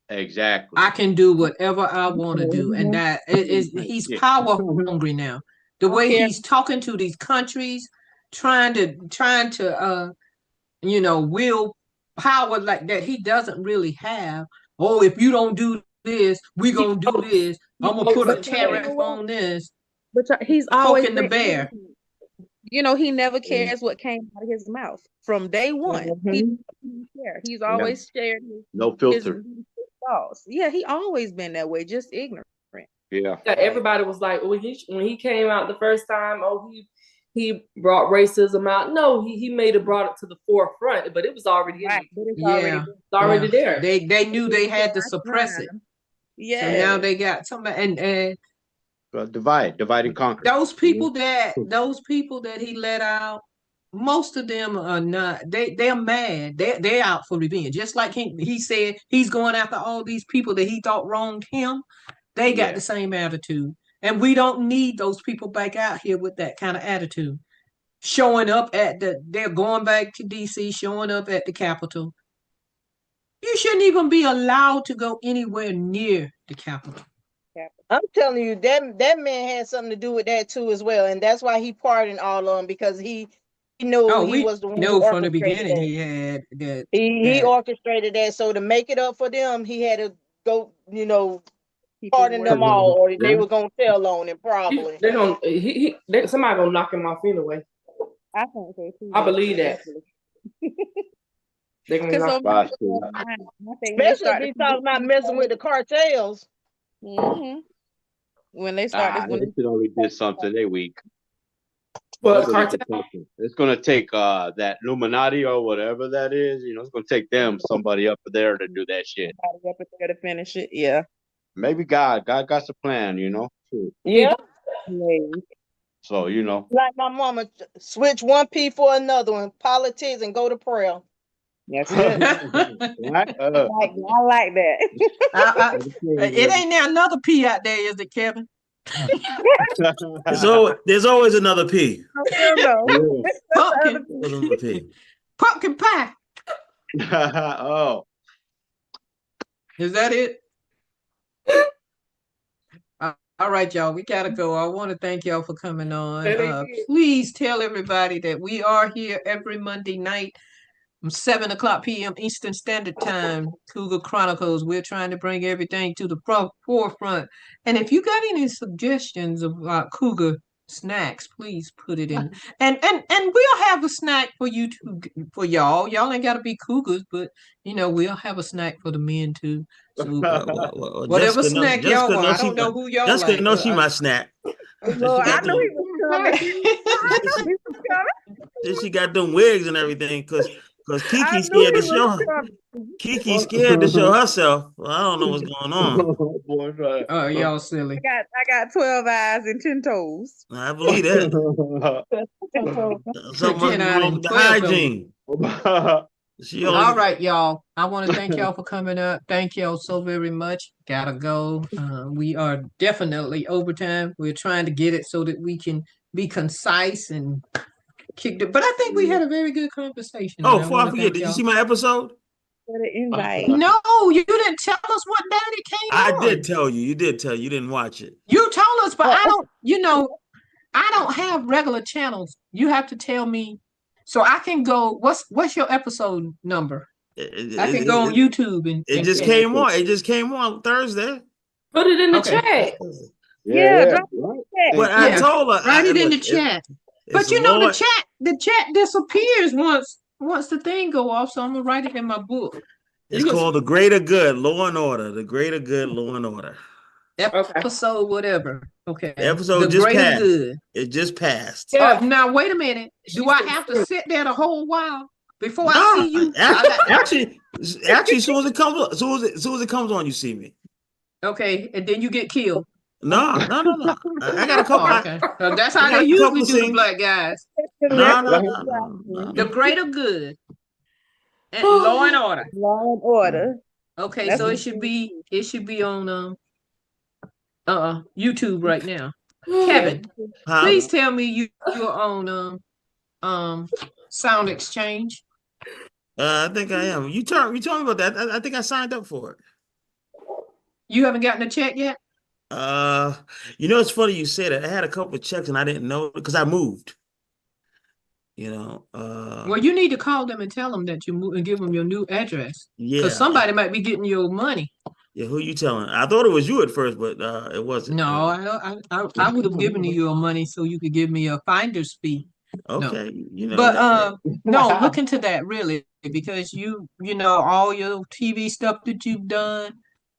Exactly. I can do whatever I want to do, and that he's power hungry now. The way he's talking to these countries, trying to will power like that he doesn't really have. Oh, if you don't do this, we're gonna do this. I'm gonna put a tariff on this. But he's always poking the bear. He never cares what came out of his mouth from day one. He doesn't care. He's always shared no filter. Thoughts. Yeah, he always been that way, just ignorant. Yeah. Everybody was like, when he came out the first time, he brought racism out. No, he brought it to the forefront, but it was already already there. They knew they had to suppress it. Yeah. So now they got somebody and divide and conquer. Those people that he let out, most of them are not. They're mad. They're out for revenge. Just like he said, he's going after all these people that he thought wronged him. They got the same attitude, and we don't need those people back out here with that kind of attitude. Showing up they're going back to DC, showing up at the Capitol. You shouldn't even be allowed to go anywhere near the Capitol. I'm telling you, that man had something to do with that too as well, and that's why he pardoned all of them, because he knew he was the one who from the beginning that. He had that. He orchestrated that, so to make it up for them, he had to go, pardon them all, or they were gonna tell on him probably. Somebody gonna knock him off anyway. I think so too. I believe that. They're gonna knock him off. Especially if he's talking about messing with the cartels. Mm-hmm. When they start, they should only did something. They weak. But it's gonna take that Illuminati or whatever that is. It's gonna take somebody up there to do that shit. Somebody up there to finish it. Yeah. Maybe God got some plan. Yeah. So like my mama, switch one P for another one. Politics and go to prayer. That's it. I like that. It ain't there another P out there, is it, Kevin? There's always another P. Pumpkin pie. Oh, is that it? All right, y'all, we gotta go. I want to thank y'all for coming on. Please tell everybody that we are here every Monday night 7 o'clock p.m. Eastern Standard Time, Cougar Chronicles. We're trying to bring everything to the forefront. And if you got any suggestions about Cougar snacks, please put it in. And we'll have a snack for you too, for y'all. Y'all ain't gotta be Cougars, but we'll have a snack for the men too. So whatever snack y'all want. I don't know who y'all like. Jessica knows she my snack. Lord, I knew he was coming. She got them wigs and everything because Kiki's scared to show her. Kiki's scared to show herself. Well, I don't know what's going on. Oh, y'all silly. I got 12 eyes and 10 toes. I believe that. Something wrong with the hygiene. All right, y'all. I want to thank y'all for coming up. Thank y'all so very much. Gotta go. We are definitely overtime. We're trying to get it so that we can be concise and kick it. But I think we had a very good conversation. Oh, before I forget, did you see my episode? Invite. No, you didn't tell us what day it came on. I did tell you. You did tell. You didn't watch it. You told us, but I don't. I don't have regular channels. You have to tell me. So I can go. What's your episode number? I can go on YouTube and. It just came on. It just came on Thursday. Put it in the chat. Yeah. But I told her. Write it in the chat. But the chat disappears once the thing go off. So I'm gonna write it in my book. It's called The Greater Good, Law and Order. The Greater Good, Law and Order. Episode whatever. Okay. The episode the just Greater passed. Good. It just passed. Now wait a minute. Do I have to sit there the whole while before I see you? Actually, as soon as it comes on, you see me. Okay, and then you get killed. No. I got a couple. Okay. That's how they usually do the black guys. No. The Greater Good. And Law and Order. Law and Order. Okay, so it should be on YouTube right now. Kevin, please tell me you're on Sound Exchange. I think I am. You told me about that. I think I signed up for it. You haven't gotten a check yet? It's funny you said it. I had a couple of checks and I didn't know because I moved. Well, you need to call them and tell them that you moved and give them your new address. Yeah, because somebody might be getting your money. Yeah, who you telling? I thought it was you at first, but it wasn't. No, I would have given you your money so you could give me a finder's fee. Okay, no. But no, look into that really because you all your TV stuff that you've done.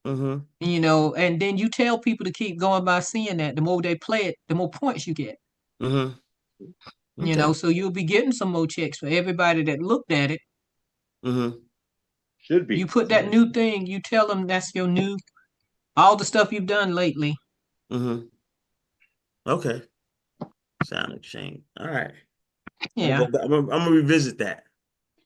Mm-hmm. And then you tell people to keep going by seeing that. The more they play it, the more points you get. Mm-hmm. Okay. So you'll be getting some more checks for everybody that looked at it. Mm-hmm. Should be. You put that new thing, you tell them that's your new, all the stuff you've done lately. Mm-hmm. Okay. Sound Exchange. All right. Yeah. I'm gonna revisit that.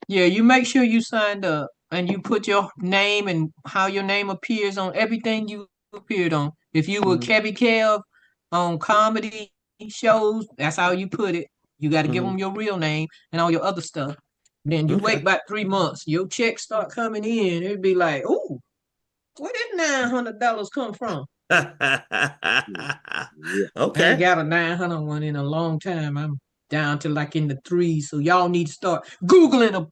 Yeah, you make sure you signed up and you put your name and how your name appears on everything you appeared on. If you were Kevy Kev on comedy shows, that's how you put it. You got to give them your real name and all your other stuff. Then you wait about 3 months. Your checks start coming in. It'd be like, oh, where did $900 come from? Okay. I ain't got a 900 one in a long time. I'm down to like in the 3s. So y'all need to start Googling them.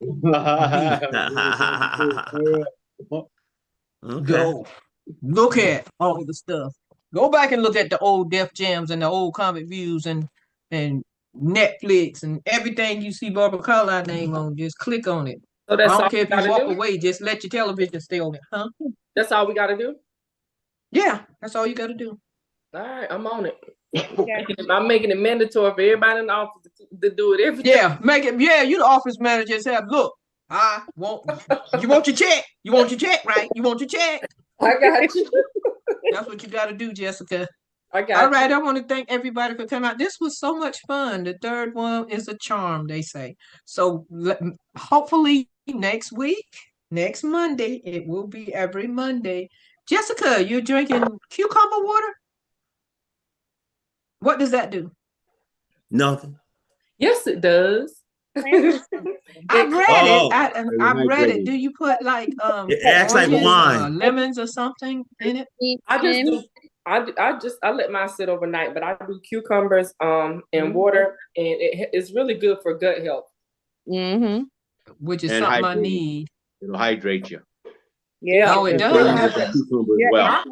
Go look at all the stuff. Go back and look at the old Def Jams and the old Comic Views and Netflix and everything you see Barbara Carlyle name on. Just click on it. So that's I don't care if you walk away. Just let your television stay on it, huh? That's all we got to do? Yeah, that's all you got to do. All right, I'm on it. I'm making it mandatory for everybody in the office to do it every day. Yeah, make it. Yeah, you the office manager. Say, look, you want your check. You want your check, right? You want your check. I got you. That's what you got to do, Jessica. I got All right, I want to thank everybody for coming out. This was so much fun. The third one is a charm, they say. So hopefully next week, next Monday, it will be every Monday. Jessica, you're drinking cucumber water? What does that do? Nothing. Yes, it does. I've read it. I've read it. Do you put like it acts like wine, lemons or something in it? I let mine sit overnight, but I do cucumbers and water, and it's really good for gut health. Mm-hmm. which is And something I hydrate. need. It'll hydrate you. Yeah. Oh, it And fill you does. with that cucumber as well.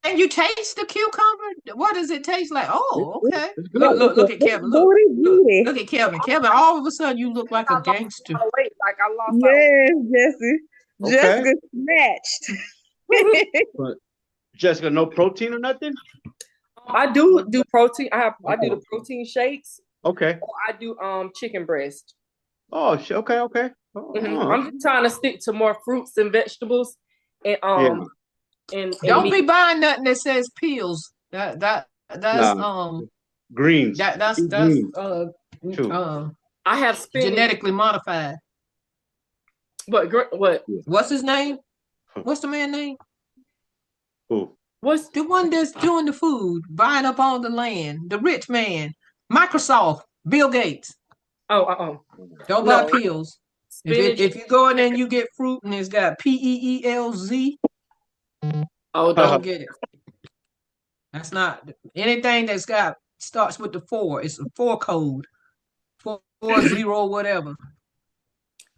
Can you taste the cucumber? What does it taste like? Oh, okay. It's good. Look at Kevin. Look at Kevin. Kevin, all of a sudden you look like a gangster. Like I lost. Yes, Jesse. Okay. Jessica snatched. But Jessica, no protein or nothing? I do protein. I do the protein shakes. Okay. Or I do chicken breast. Oh, okay. Oh, I'm just trying to stick to more fruits and vegetables, and and don't meat. be buying nothing that says peels. That's greens. That's greens I have spinach. Genetically modified. What? What's his name? What's the man's name? Who? What's the one that's doing the food, buying up all the land? The rich man, Microsoft, Bill Gates. Don't buy peels. If you go in there and you get fruit and it's got PEELZ, don't get it. That's not anything that's got starts with the 4. It's a 4 code, 40 whatever.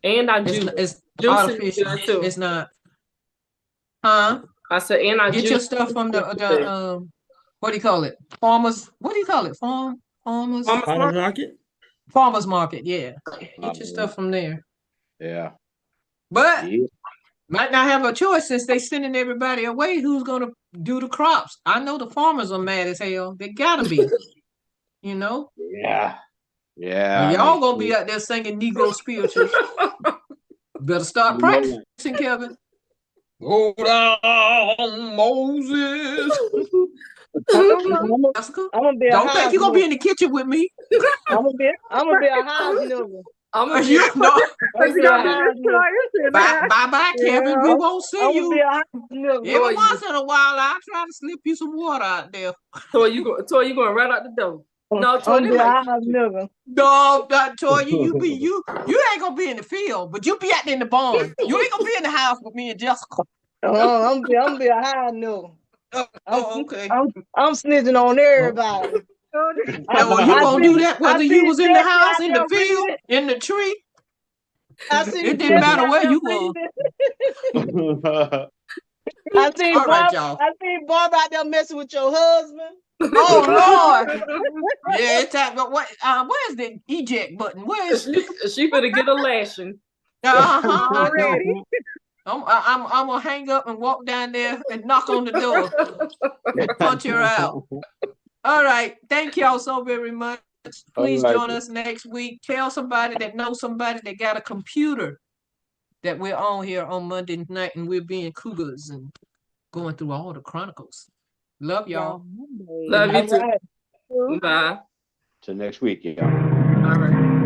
And it's artificial. Too. It's not. Huh? I said, and I get your stuff from the what do you call it? Farmers. What do you call it? Farmers market. Farmers market. Yeah. Get your stuff from there. Yeah. But might not have a choice since they sending everybody away. Who's gonna do the crops? I know the farmers are mad as hell. They gotta be. You know. Yeah. Yeah. Y'all gonna be out there singing Negro spirituals. Better start practicing, Kevin. Go down, Moses. I'm gonna be Don't think you're gonna be in the kitchen with me. I'm gonna be a house nigga. Bye, Kevin. We won't see you. Every once in a while, I'll try to slip you some water out there. Toy, you going right out the door. No, Toy, nigga. No, Toy, you ain't gonna be in the field, but you be out there in the barn. You ain't gonna be in the house with me and Jessica. I'm gonna be a high nigga. Okay. I'm snitching on everybody. No, you gonna do that whether you was in the house, in the field, in the tree. It didn't matter where you were. I seen Barb out there messing with your husband. Oh Lord! Yeah, it's time. But where's the eject button? Where is she gonna get a lashing? Already. I'm gonna hang up and walk down there and knock on the door, punch her out. All right, thank y'all so very much. Please join us next week. Tell somebody that knows somebody that got a computer that we're on here on Monday night, and we're being Cougars and going through all the Chronicles. Love y'all. Love you too. Bye. Till next week, y'all. All right.